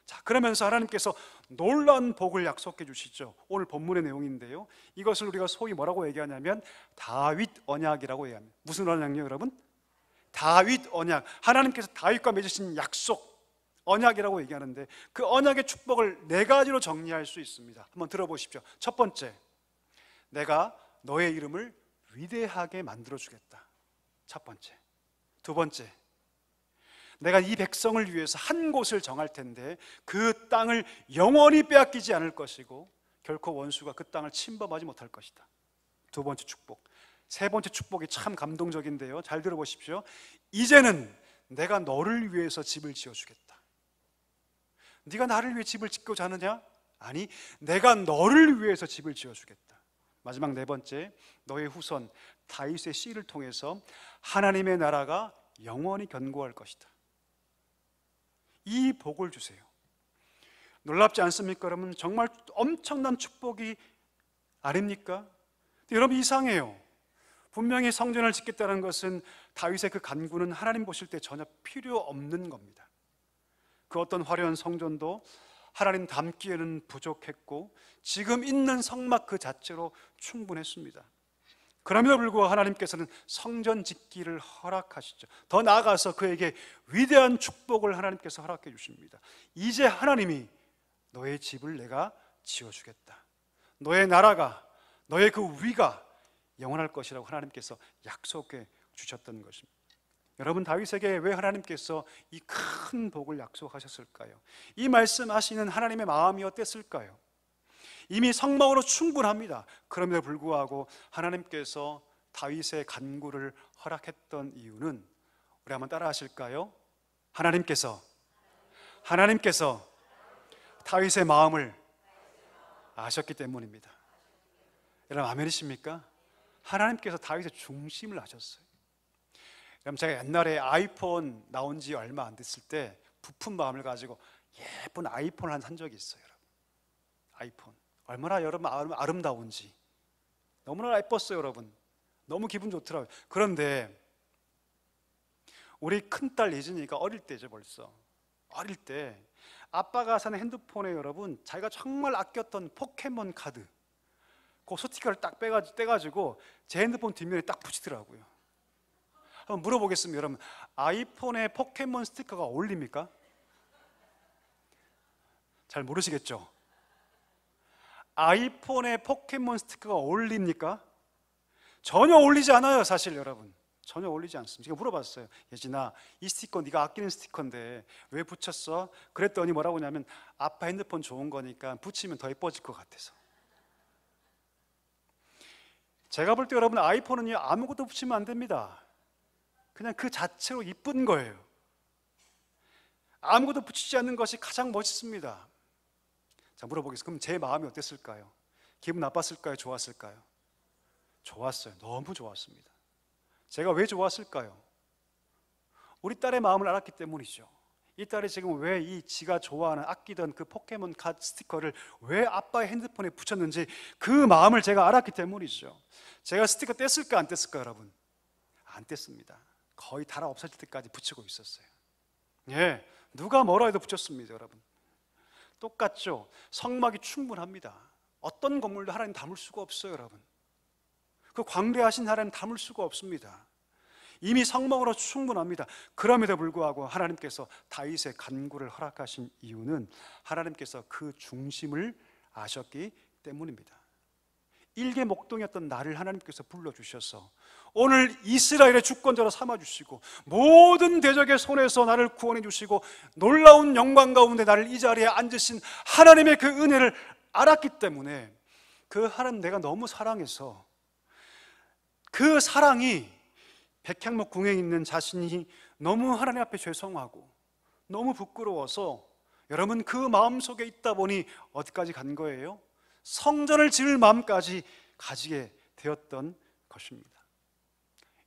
자, 그러면서 하나님께서 놀라운 복을 약속해 주시죠. 오늘 본문의 내용인데요, 이것을 우리가 소위 뭐라고 얘기하냐면 다윗 언약이라고 얘기합니다. 무슨 언약이요, 여러분? 다윗 언약. 하나님께서 다윗과 맺으신 약속, 언약이라고 얘기하는데 그 언약의 축복을 네 가지로 정리할 수 있습니다. 한번 들어보십시오. 첫 번째, 내가 너의 이름을 위대하게 만들어주겠다. 첫 번째. 두 번째, 내가 이 백성을 위해서 한 곳을 정할 텐데 그 땅을 영원히 빼앗기지 않을 것이고 결코 원수가 그 땅을 침범하지 못할 것이다. 두 번째 축복. 세 번째 축복이 참 감동적인데요, 잘 들어보십시오. 이제는 내가 너를 위해서 집을 지어주겠다. 네가 나를 위해 집을 짓고자 하느냐? 아니, 내가 너를 위해서 집을 지어주겠다. 마지막 네 번째, 너의 후손 다윗의 씨를 통해서 하나님의 나라가 영원히 견고할 것이다. 이 복을 주세요. 놀랍지 않습니까, 여러분? 정말 엄청난 축복이 아닙니까? 여러분, 이상해요. 분명히 성전을 짓겠다는 것은 다윗의 그 간구는 하나님 보실 때 전혀 필요 없는 겁니다. 그 어떤 화려한 성전도 하나님 닮기에는 부족했고 지금 있는 성막 그 자체로 충분했습니다. 그럼에도 불구하고 하나님께서는 성전 짓기를 허락하시죠. 더 나아가서 그에게 위대한 축복을 하나님께서 허락해 주십니다. 이제 하나님이 너의 집을 내가 지어주겠다. 너의 나라가, 너의 그 위가 영원할 것이라고 하나님께서 약속해 주셨던 것입니다. 여러분, 다윗에게 왜 하나님께서 이 큰 복을 약속하셨을까요? 이 말씀하시는 하나님의 마음이 어땠을까요? 이미 성막으로 충분합니다. 그럼에도 불구하고 하나님께서 다윗의 간구를 허락했던 이유는, 우리 한번 따라 하실까요? 하나님께서 다윗의 마음을 아셨기 때문입니다. 여러분, 아멘이십니까? 하나님께서 다윗의 중심을 아셨어요. 여러분, 제가 옛날에 아이폰 나온 지 얼마 안 됐을 때 부푼 마음을 가지고 예쁜 아이폰을 산 적이 있어요. 여러분, 아이폰 얼마나 여러분 아름다운지 너무나 예뻤어요. 여러분, 너무 기분 좋더라고요. 그런데 우리 큰딸 예진이가 어릴 때죠. 벌써 어릴 때 아빠가 산 핸드폰에 여러분, 자기가 정말 아꼈던 포켓몬 카드 그 스티커를 딱 떼가지고 제 핸드폰 뒷면에 딱 붙이더라고요. 한번 물어보겠습니다. 여러분, 아이폰에 포켓몬 스티커가 어울립니까? 잘 모르시겠죠? 아이폰에 포켓몬 스티커가 어울립니까? 전혀 어울리지 않아요. 사실 여러분, 전혀 어울리지 않습니다. 제가 물어봤어요. 예진아, 이 스티커 네가 아끼는 스티커인데 왜 붙였어? 그랬더니 뭐라고 하냐면 아빠 핸드폰 좋은 거니까 붙이면 더 예뻐질 것 같아서. 제가 볼 때 여러분, 아이폰은요 아무것도 붙이면 안 됩니다. 그냥 그 자체로 이쁜 거예요. 아무것도 붙이지 않는 것이 가장 멋있습니다. 자, 물어보겠습니다. 그럼 제 마음이 어땠을까요? 기분 나빴을까요? 좋았을까요? 좋았어요. 너무 좋았습니다. 제가 왜 좋았을까요? 우리 딸의 마음을 알았기 때문이죠. 이 딸이 지금 왜 이 지가 좋아하는 아끼던 그 포켓몬 카드 스티커를 왜 아빠의 핸드폰에 붙였는지 그 마음을 제가 알았기 때문이죠. 제가 스티커 뗐을까 안 뗐을까 여러분? 안 뗐습니다. 거의 달아 없어질 때까지 붙이고 있었어요. 예, 누가 뭐라 해도 붙였습니다. 여러분, 똑같죠? 성막이 충분합니다. 어떤 건물도 하나님 담을 수가 없어요. 여러분, 그 광대하신 하나님 담을 수가 없습니다. 이미 성막으로 충분합니다. 그럼에도 불구하고 하나님께서 다윗의 간구를 허락하신 이유는 하나님께서 그 중심을 아셨기 때문입니다. 일개 목동이었던 나를 하나님께서 불러주셔서 오늘 이스라엘의 주권자로 삼아주시고 모든 대적의 손에서 나를 구원해 주시고 놀라운 영광 가운데 나를 이 자리에 앉으신 하나님의 그 은혜를 알았기 때문에 그 하나님 내가 너무 사랑해서 그 사랑이 백향목 궁에 있는 자신이 너무 하나님 앞에 죄송하고 너무 부끄러워서 여러분 그 마음속에 있다 보니 어디까지 간 거예요? 성전을 지을 마음까지 가지게 되었던 것입니다.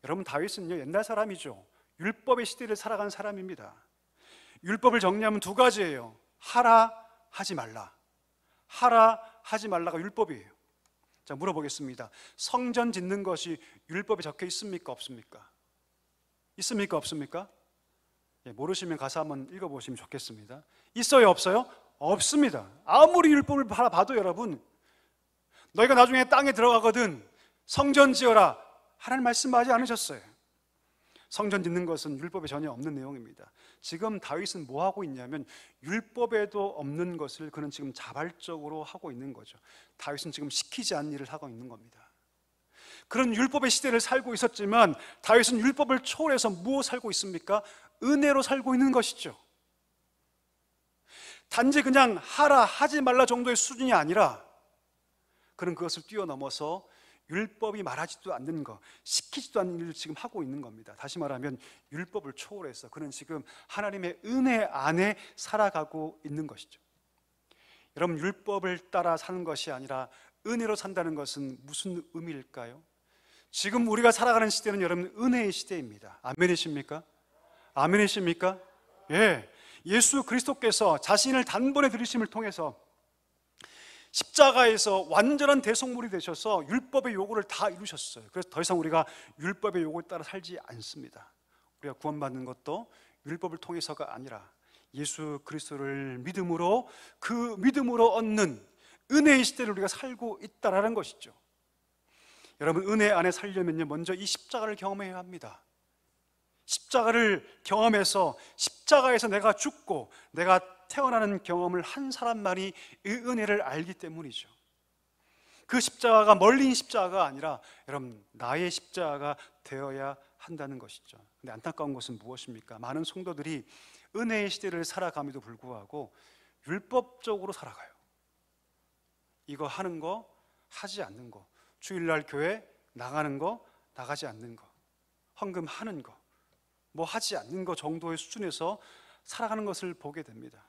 여러분, 다윗은요 옛날 사람이죠. 율법의 시대를 살아간 사람입니다. 율법을 정리하면 두 가지예요. 하라, 하지 말라. 하라, 하지 말라가 율법이에요. 자, 물어보겠습니다. 성전 짓는 것이 율법에 적혀 있습니까? 없습니까? 있습니까? 없습니까? 예, 모르시면 가서 한번 읽어보시면 좋겠습니다. 있어요? 없어요? 없습니다. 아무리 율법을 봐도 여러분, 너희가 나중에 땅에 들어가거든 성전 지어라, 하나님 말씀하지 않으셨어요. 성전 짓는 것은 율법에 전혀 없는 내용입니다. 지금 다윗은 뭐 하고 있냐면 율법에도 없는 것을 그는 지금 자발적으로 하고 있는 거죠. 다윗은 지금 시키지 않는 일을 하고 있는 겁니다. 그런 율법의 시대를 살고 있었지만 다윗은 율법을 초월해서 무엇 살고 있습니까? 은혜로 살고 있는 것이죠. 단지 그냥 하라 하지 말라 정도의 수준이 아니라 그는 그것을 뛰어넘어서 율법이 말하지도 않는 것, 시키지도 않는 일을 지금 하고 있는 겁니다. 다시 말하면 율법을 초월해서 그는 지금 하나님의 은혜 안에 살아가고 있는 것이죠. 여러분, 율법을 따라 사는 것이 아니라 은혜로 산다는 것은 무슨 의미일까요? 지금 우리가 살아가는 시대는 여러분 은혜의 시대입니다. 아멘이십니까? 아멘이십니까? 예, 예수 그리스도께서 자신을 단번에 들이심을 통해서 십자가에서 완전한 대속물이 되셔서 율법의 요구를 다 이루셨어요. 그래서 더 이상 우리가 율법의 요구에 따라 살지 않습니다. 우리가 구원받는 것도 율법을 통해서가 아니라 예수 그리스도를 믿음으로, 그 믿음으로 얻는 은혜의 시대를 우리가 살고 있다는 것이죠. 여러분, 은혜 안에 살려면요 먼저 이 십자가를 경험해야 합니다. 십자가를 경험해서 십자가에서 내가 죽고 내가 태어나는 경험을 한 사람만이 이 은혜를 알기 때문이죠. 그 십자가가 멀리 있는 십자가가 아니라 여러분 나의 십자가가 되어야 한다는 것이죠. 근데 안타까운 것은 무엇입니까? 많은 성도들이 은혜의 시대를 살아감에도 불구하고 율법적으로 살아가요. 이거 하는 거, 하지 않는 거, 주일날 교회 나가는 거, 나가지 않는 거, 헌금 하는 거, 뭐 하지 않는 거 정도의 수준에서 살아가는 것을 보게 됩니다.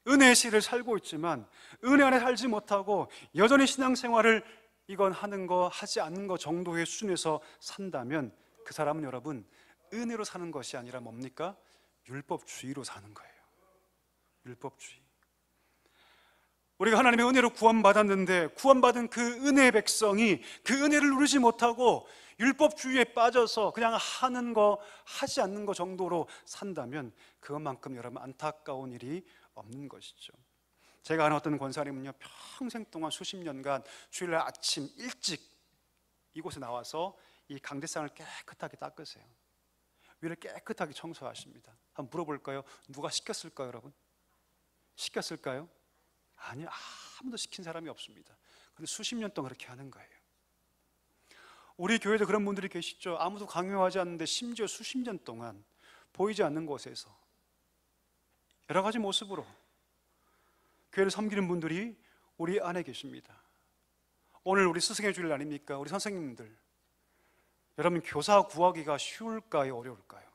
은혜의 시대를 살고 있지만 은혜 안에 살지 못하고 여전히 신앙생활을 이건 하는 거 하지 않는 거 정도의 수준에서 산다면 그 사람은 여러분 은혜로 사는 것이 아니라 뭡니까? 율법주의로 사는 거예요. 율법주의. 우리가 하나님의 은혜로 구원받았는데 구원받은 그 은혜의 백성이 그 은혜를 누리지 못하고 율법주의에 빠져서 그냥 하는 거 하지 않는 거 정도로 산다면 그것만큼 여러분 안타까운 일이 없는 것이죠. 제가 아는 어떤 권사님은요 평생 동안 수십 년간 주일날 아침 일찍 이곳에 나와서 이 강대상을 깨끗하게 닦으세요. 위를 깨끗하게 청소하십니다. 한번 물어볼까요? 누가 시켰을까요, 여러분? 시켰을까요? 아니요, 아무도 시킨 사람이 없습니다. 근데 수십 년 동안 그렇게 하는 거예요. 우리 교회도 그런 분들이 계시죠. 아무도 강요하지 않는데 심지어 수십 년 동안 보이지 않는 곳에서 여러 가지 모습으로 교회를 섬기는 분들이 우리 안에 계십니다. 오늘 우리 스승의 주일 아닙니까? 우리 선생님들, 여러분 교사 구하기가 쉬울까요? 어려울까요?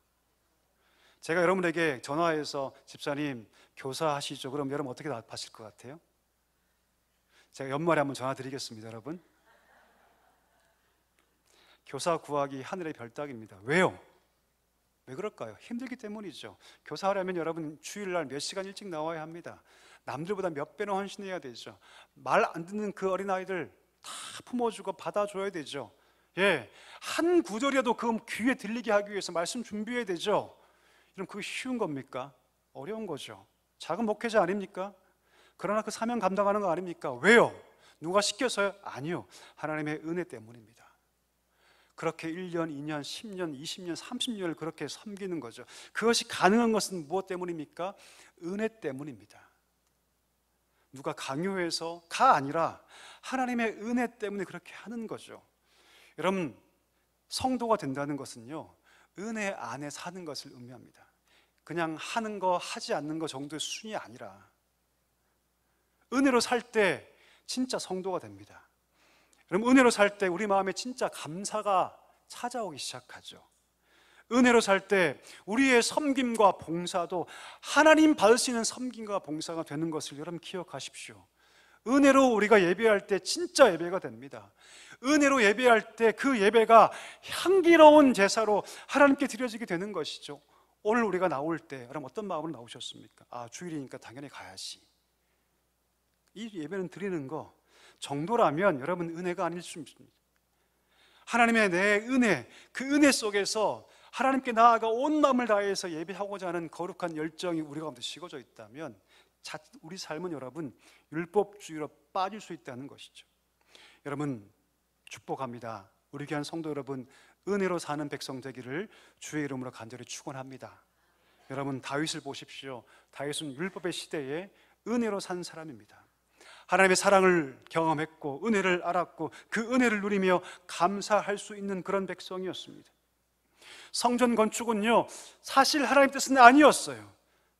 제가 여러분에게 전화해서 집사님 교사 하시죠, 그럼 여러분 어떻게 답하실 것 같아요? 제가 연말에 한번 전화 드리겠습니다. 여러분, 교사 구하기 하늘의 별따기입니다. 왜요? 왜 그럴까요? 힘들기 때문이죠. 교사하려면 여러분 주일날 몇 시간 일찍 나와야 합니다. 남들보다 몇 배는 헌신해야 되죠. 말 안 듣는 그 어린아이들 다 품어주고 받아줘야 되죠. 예, 한 구절이라도 그 귀에 들리게 하기 위해서 말씀 준비해야 되죠. 그럼 그게 쉬운 겁니까? 어려운 거죠. 작은 목회자 아닙니까? 그러나 그 사명 감당하는 거 아닙니까? 왜요? 누가 시켜서요? 아니요, 하나님의 은혜 때문입니다. 그렇게 1년, 2년, 10년, 20년, 30년을 그렇게 섬기는 거죠. 그것이 가능한 것은 무엇 때문입니까? 은혜 때문입니다. 누가 강요해서가 아니라 하나님의 은혜 때문에 그렇게 하는 거죠. 여러분, 성도가 된다는 것은요, 은혜 안에 사는 것을 의미합니다. 그냥 하는 거 하지 않는 거 정도의 수준이 아니라 은혜로 살 때 진짜 성도가 됩니다. 여러분, 은혜로 살 때 우리 마음에 진짜 감사가 찾아오기 시작하죠. 은혜로 살 때 우리의 섬김과 봉사도 하나님 받으시는 섬김과 봉사가 되는 것을 여러분 기억하십시오. 은혜로 우리가 예배할 때 진짜 예배가 됩니다. 은혜로 예배할 때 그 예배가 향기로운 제사로 하나님께 드려지게 되는 것이죠. 오늘 우리가 나올 때 여러분 어떤 마음으로 나오셨습니까? 아, 주일이니까 당연히 가야지. 이 예배는 드리는 거 정도라면 여러분 은혜가 아닐 수 있습니다. 하나님의 내 은혜, 그 은혜 속에서 하나님께 나아가 온 마음을 다해서 예배하고자 하는 거룩한 열정이 우리 가운데 식어져 있다면 우리 삶은 여러분 율법주의로 빠질 수 있다는 것이죠. 여러분 축복합니다. 우리 귀한 성도 여러분, 은혜로 사는 백성 되기를 주의 이름으로 간절히 축원합니다. 여러분 다윗을 보십시오. 다윗은 율법의 시대에 은혜로 산 사람입니다. 하나님의 사랑을 경험했고 은혜를 알았고 그 은혜를 누리며 감사할 수 있는 그런 백성이었습니다. 성전 건축은요 사실 하나님 뜻은 아니었어요.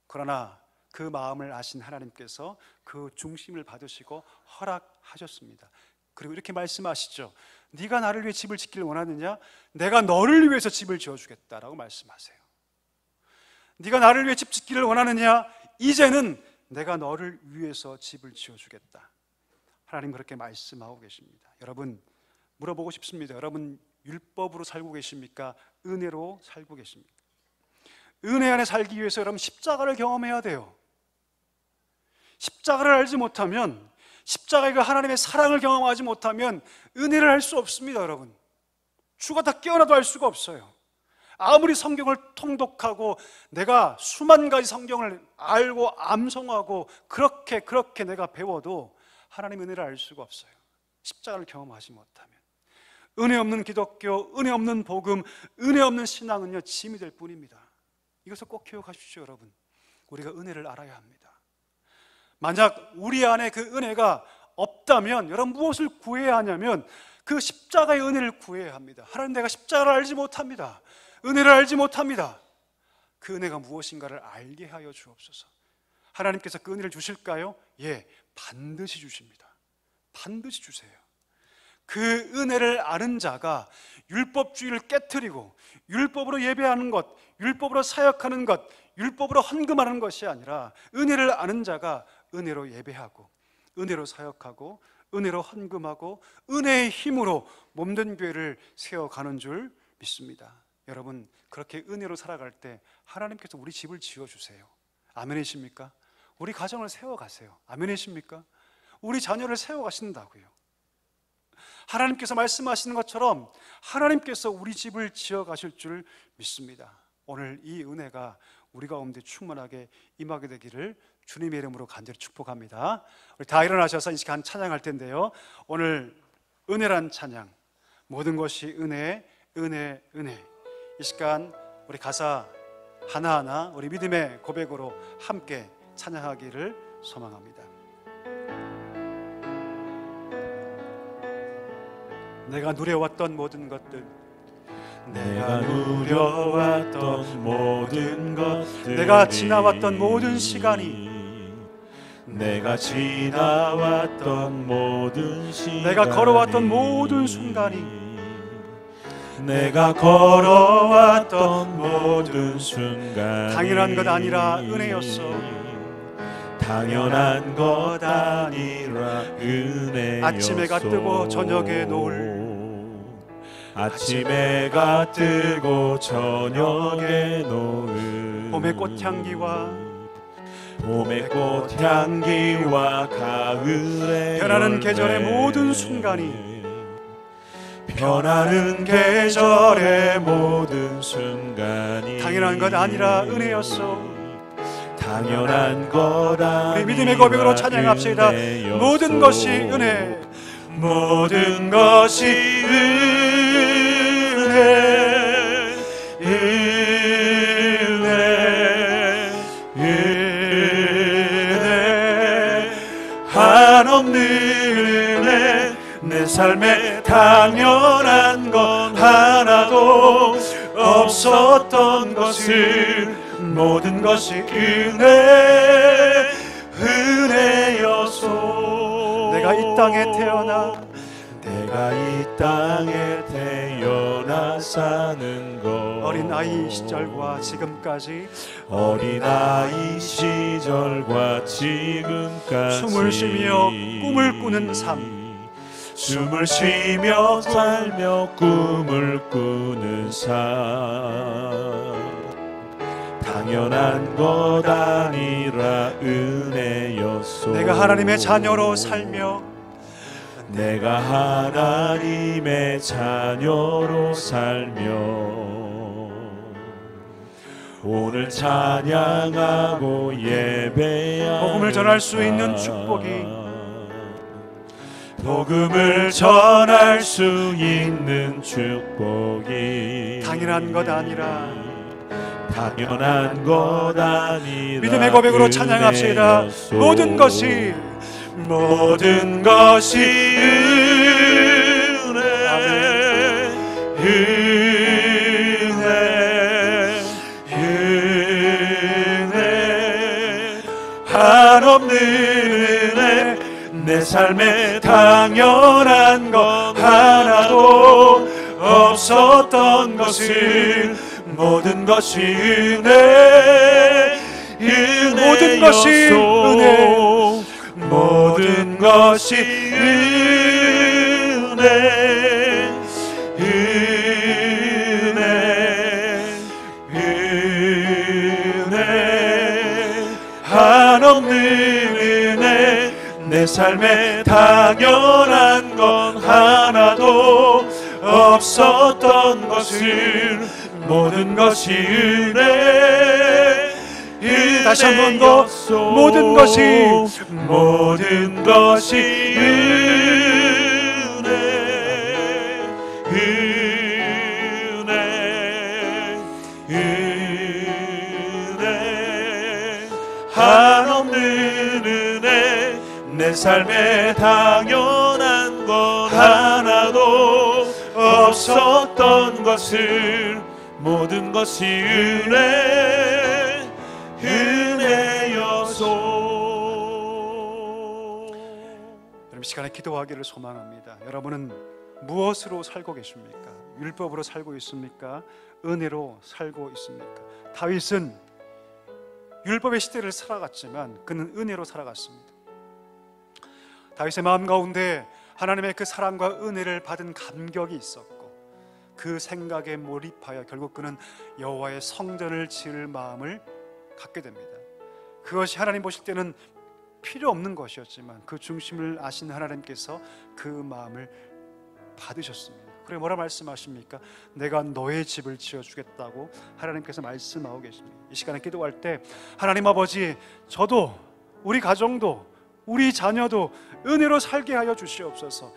그러나 그 마음을 아신 하나님께서 그 중심을 받으시고 허락하셨습니다. 그리고 이렇게 말씀하시죠. 네가 나를 위해 집을 짓기를 원하느냐? 내가 너를 위해서 집을 지어주겠다라고 말씀하세요. 네가 나를 위해 집 짓기를 원하느냐? 이제는 내가 너를 위해서 집을 지어주겠다. 하나님 그렇게 말씀하고 계십니다. 여러분 물어보고 싶습니다. 여러분 율법으로 살고 계십니까? 은혜로 살고 계십니까? 은혜 안에 살기 위해서 여러분 십자가를 경험해야 돼요. 십자가를 알지 못하면, 십자가의 그 하나님의 사랑을 경험하지 못하면 은혜를 할 수 없습니다. 여러분 주가 다 깨어나도 알 수가 없어요. 아무리 성경을 통독하고 내가 수만 가지 성경을 알고 암송하고 그렇게 내가 배워도 하나님 은혜를 알 수가 없어요. 십자가를 경험하지 못하면. 은혜 없는 기독교, 은혜 없는 복음, 은혜 없는 신앙은요 짐이 될 뿐입니다. 이것을 꼭 기억하십시오. 여러분 우리가 은혜를 알아야 합니다. 만약 우리 안에 그 은혜가 없다면 여러분 무엇을 구해야 하냐면 그 십자가의 은혜를 구해야 합니다. 하나님 내가 십자가를 알지 못합니다. 은혜를 알지 못합니다. 그 은혜가 무엇인가를 알게 하여 주옵소서. 하나님께서 그 은혜를 주실까요? 예, 반드시 주십니다. 반드시 주세요. 그 은혜를 아는 자가 율법주의를 깨트리고 율법으로 예배하는 것, 율법으로 사역하는 것, 율법으로 헌금하는 것이 아니라 은혜를 아는 자가 은혜로 예배하고 은혜로 사역하고 은혜로 헌금하고 은혜의 힘으로 몸된 교회를 세워가는 줄 믿습니다. 여러분 그렇게 은혜로 살아갈 때 하나님께서 우리 집을 지어주세요. 아멘이십니까? 우리 가정을 세워가세요. 아멘이십니까? 우리 자녀를 세워가신다고요. 하나님께서 말씀하시는 것처럼 하나님께서 우리 집을 지어가실 줄 믿습니다. 오늘 이 은혜가 우리 가운데 충만하게 임하게 되기를 주님의 이름으로 간절히 축복합니다. 우리 다 일어나셔서 이 시간 찬양할 텐데요, 오늘 은혜란 찬양, 모든 것이 은혜, 은혜, 은혜. 이 시간 우리 가사 하나하나 우리 믿음의 고백으로 함께 찬양하기를 소망합니다. 내가 누려왔던 모든 것들, 내가 누려왔던 모든 것들, 내가 지나왔던 모든 시간이, 내가 지나왔던 모든 시간이, 내가 걸어왔던 모든 순간이, 내가 걸어왔던 모든 순간이 당연한 것 아니라 은혜였어. 당연한 것 아니라 은혜였소. 아침에가 뜨고 저녁에 노을, 아침에가 뜨고 저녁에 노을, 봄의 꽃향기와 봄의 꽃향기와 가을의 변하는 열매, 계절의 모든 순간이, 변하는 계절의 모든 순간이 당연한 것 아니라 은혜였어. 당연한 것 아니라 우리 믿음의 고백으로 찬양합시다. 은혜였소. 모든 것이 은혜, 모든 것이 은혜, 은혜, 은혜, 한없는 은혜. 내 삶에 당연한 건 하나도 없었던 것을, 모든 것이 은혜, 은혜였소. 내가 이 땅에 태어나, 내가 이 땅에 태어나 사는 것, 어린아이 시절과 지금까지 어린아이 시절과 지금까지 숨을 쉬며 꿈을 꾸는 삶, 숨을 쉬며 살며 꿈을 꾸는 삶, 당연한 것 아니라 은혜였소. 내가 하나님의 자녀로 살며, 내가 하나님의 자녀로 살며 오늘 찬양하고 예배하는 복음을 전할 수 있는 축복이, 복음을 전할 수 있는 축복이 당연한 것 아니라, 당연한 것 아니라 믿음의 고백으로 찬양합시다. 은혜였소. 모든 것이, 모든 것이 은혜, 은혜, 은혜, 한없는 은혜. 내 삶에 당연한 것 하나도 없었던 것을, 모든 것이 은혜, 모든 것이 은혜, 모든 것이 은혜, 은혜, 은혜, 한없는 은혜. 내 삶에 당연한 건 하나도 없었던 것을, 모든 것이 은혜, 다시 한 번 더, 모든 것이, 모든 것이 은혜, 은혜, 은혜, 한없는 은혜. 내 삶에 당연한 것 하나도 없었던 것을, 모든 것이 은혜, 은혜였소. 여러분, 이 시간에 기도하기를 소망합니다. 여러분은 무엇으로 살고 계십니까? 율법으로 살고 있습니까? 은혜로 살고 있습니까? 다윗은 율법의 시대를 살아갔지만 그는 은혜로 살아갔습니다. 다윗의 마음 가운데 하나님의 그 사랑과 은혜를 받은 감격이 있었고, 그 생각에 몰입하여 결국 그는 여호와의 성전을 지을 마음을 갖게 됩니다. 그것이 하나님 보실 때는 필요 없는 것이었지만 그 중심을 아신 하나님께서 그 마음을 받으셨습니다. 그래 뭐라 말씀하십니까? 내가 너의 집을 지어주겠다고 하나님께서 말씀하고 계십니다. 이 시간에 기도할 때 하나님 아버지, 저도, 우리 가정도, 우리 자녀도 은혜로 살게 하여 주시옵소서.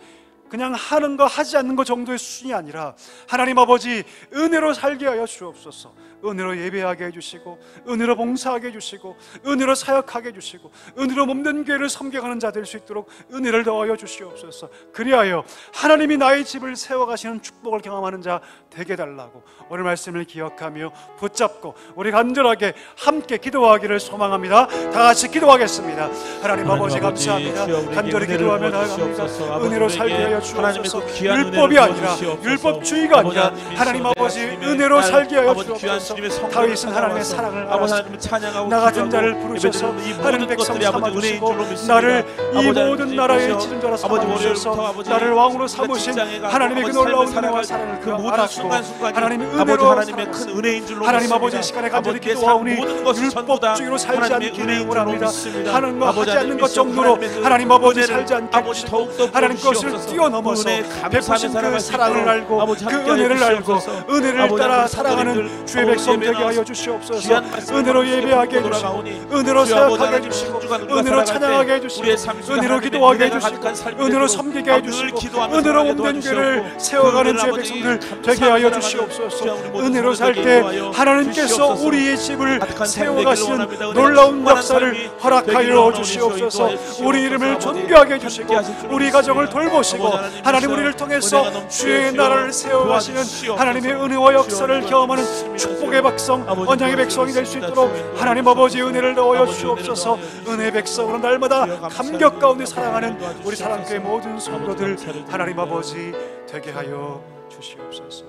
그냥 하는 거 하지 않는 거 정도의 수준이 아니라 하나님 아버지 은혜로 살게 하여 주옵소서. 은혜로 예배하게 해주시고, 은혜로 봉사하게 해주시고, 은혜로 사역하게 해주시고, 은혜로 몸된 교회를 섬겨가는 자 될 수 있도록 은혜를 더하여 주시옵소서. 그리하여 하나님이 나의 집을 세워가시는 축복을 경험하는 자 되게 달라고 오늘 말씀을 기억하며 붙잡고 우리 간절하게 함께 기도하기를 소망합니다. 다 같이 기도하겠습니다. 하나님 아버지 감사합니다. 간절히 기도하며 나아갑니다. 은혜로 살게 하여 주옵소서. 율법이 아니라 율법주의가 아니라 하나님 아버지 은혜로 살게 하여 주옵소서. 다윗은 하나님의 사랑을 알았습니다. 나 같은 자를 부르셔서 하나님 백성 삼아주시고 나를 이 모든 나라의 지존자로 삼아주셔서 나를 왕으로 삼으신 하나님의 그 놀라운 은혜와 사랑을 그 알았고 하나님의 은혜로 살았습니다. 하나님 아버지 시간에 간절히 기도하오니 율법주의로 살지 않기를 원합니다. 하는 거 하지 않는 것 정도로 하나님 아버지 살지 않게 해주시고 하나님 것을 뛰어넘어서 베푸신 그 사랑을 알고 그 은혜를 알고 은혜를 따라 살아가는 주의 백성 되게 하여 주시옵소서. 은혜로 예배하게 해주시고 은혜로 사역하게 해주시고 은혜로 찬양하게 해주시고 은혜로 기도하게 해주시고 은혜로 섬기게 해주시고 은혜로 몸된 교회를 세워가는 주의 백성들 되게 하여 주시옵소서. 은혜로 살 때 하나님께서 우리의 집을 세워가시는 놀라운 역사를 허락하여 주시옵소서. 우리 이름을 존귀하게 해주시고 우리 가정을 돌보시고 하나님 우리를 통해서 주의 나라를 세워가시는 하나님의 은혜와 역사를 경험하는 축복의 백성, 언약의 백성이 될 수 있도록 하나님 아버지 은혜를 넣어 주시옵소서. 은혜의 백성으로 날마다 감격 가운데 사랑하는 우리 사랑교회 모든 성도들 하나님 아버지 되게 하여 주시옵소서.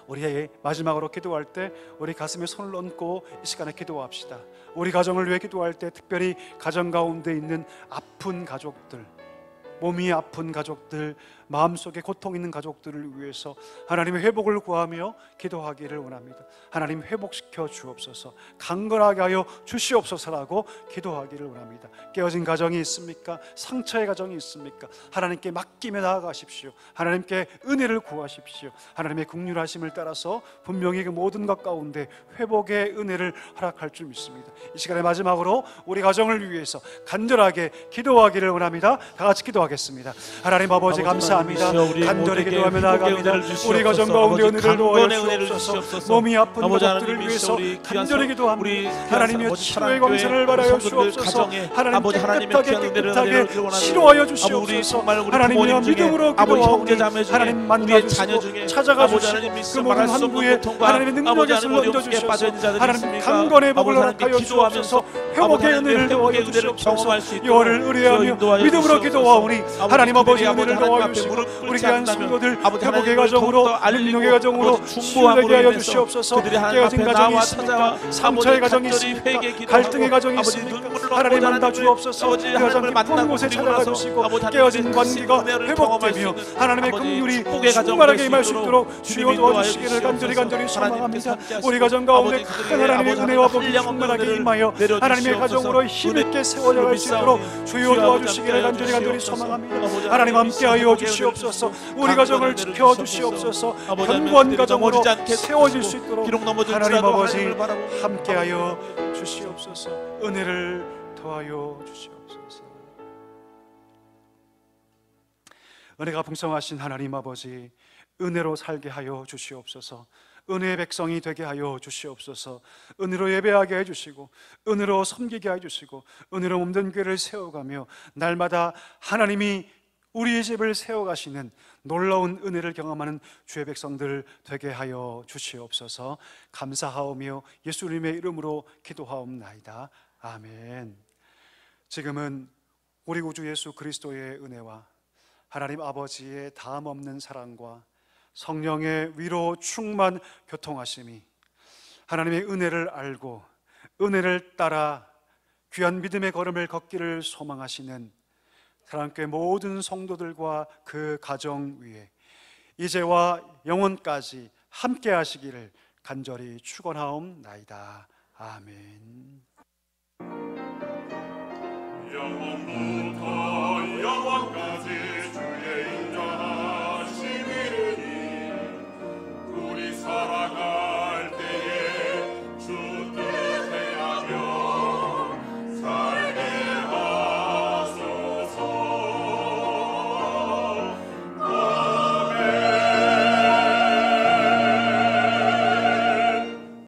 우리 마지막으로 기도할 때 우리 가슴에 손을 얹고 이 시간에 기도합시다. 우리 가정을 위해 기도할 때 특별히 가정 가운데 있는 아픈 가족들, 몸이 아픈 가족들, 마음속에 고통 있는 가족들을 위해서 하나님의 회복을 구하며 기도하기를 원합니다. 하나님 회복시켜 주옵소서. 강건하게 하여 주시옵소서라고 기도하기를 원합니다. 깨어진 가정이 있습니까? 상처의 가정이 있습니까? 하나님께 맡기며 나아가십시오. 하나님께 은혜를 구하십시오. 하나님의 긍휼하심을 따라서 분명히 그 모든 것 가운데 회복의 은혜를 허락할 줄 믿습니다. 이 시간에 마지막으로 우리 가정을 위해서 간절하게 기도하기를 원합니다. 다 같이 기도하겠습니다. 하나님 아버지 감사합니다. 간절히 기도하며 나아갑니다. 우리 가정 가운데 은혜를 놓아 주옵소서. 몸이 아픈 가족들을 위해서 간절히 기도합니다. 하나님의 치료의 광선을 바라여 주옵소서. 하나님 깨끗하게 치료하여 주시옵소서. 하나님의 믿음으로 기도하오니 하나님 만나주시고 찾아가 주시고 그 모든 환부에 하나님의 능력의 손을 얹어주셔서 하나님 강건의 복을 허락하여 주옵소서. 회복의 은혜를 놓아 주시옵소서. 이월을 의뢰하며 믿음으로 기도하오니 하나님 아버지 은혜를 놓아 주시고 우리 귀한 성도들 회복의 가정으로 능력의 가정으로 치유되게 하여 주시옵소서. 깨어진 가정이 있습니까? 상처의 가정이 있습니까? 갈등의 가정이 있습니까? 하나님 만나 주옵소서. 그 가정 깊은 곳에 찾아가 주시고 깨어진 관계가 회복되며 하나님의 긍휼이 충만하게 임할 수 있도록 주여 도와주시기를 간절히 소망합니다. 우리 가정 가운데 큰 하나님의 은혜와 복이 충만하게 임하여 하나님의 가정으로 힘있게 세워져갈 수 있도록 주여 도와주시기를 간절히 소망합니다. 하나님 함께하여 주시옵소서. 우리 가정을 지켜주시옵소서. 견고한 가정으로 세워질 수 있도록 하나님 아버지 함께하여 주시옵소서. 은혜를 더하여 주시옵소서. 은혜가 풍성하신 하나님 아버지 은혜로 살게 하여 주시옵소서. 은혜의 백성이 되게 하여 주시옵소서. 은혜로 예배하게 해주시고 은혜로 섬기게 해주시고 은혜로 몸된 교회를 세워가며 날마다 하나님이 우리의 집을 세워가시는 놀라운 은혜를 경험하는 주의 백성들 되게 하여 주시옵소서. 감사하오며 예수님의 이름으로 기도하옵나이다. 아멘. 지금은 우리 구주 예수 그리스도의 은혜와 하나님 아버지의 다음 없는 사랑과 성령의 위로 충만 교통하심이 하나님의 은혜를 알고 은혜를 따라 귀한 믿음의 걸음을 걷기를 소망하시는 사랑교회 모든 성도들과 그 가정 위에 이제와 영원까지 함께 하시기를 간절히 축원하옵나이다. 아멘. 영원부터 영원까지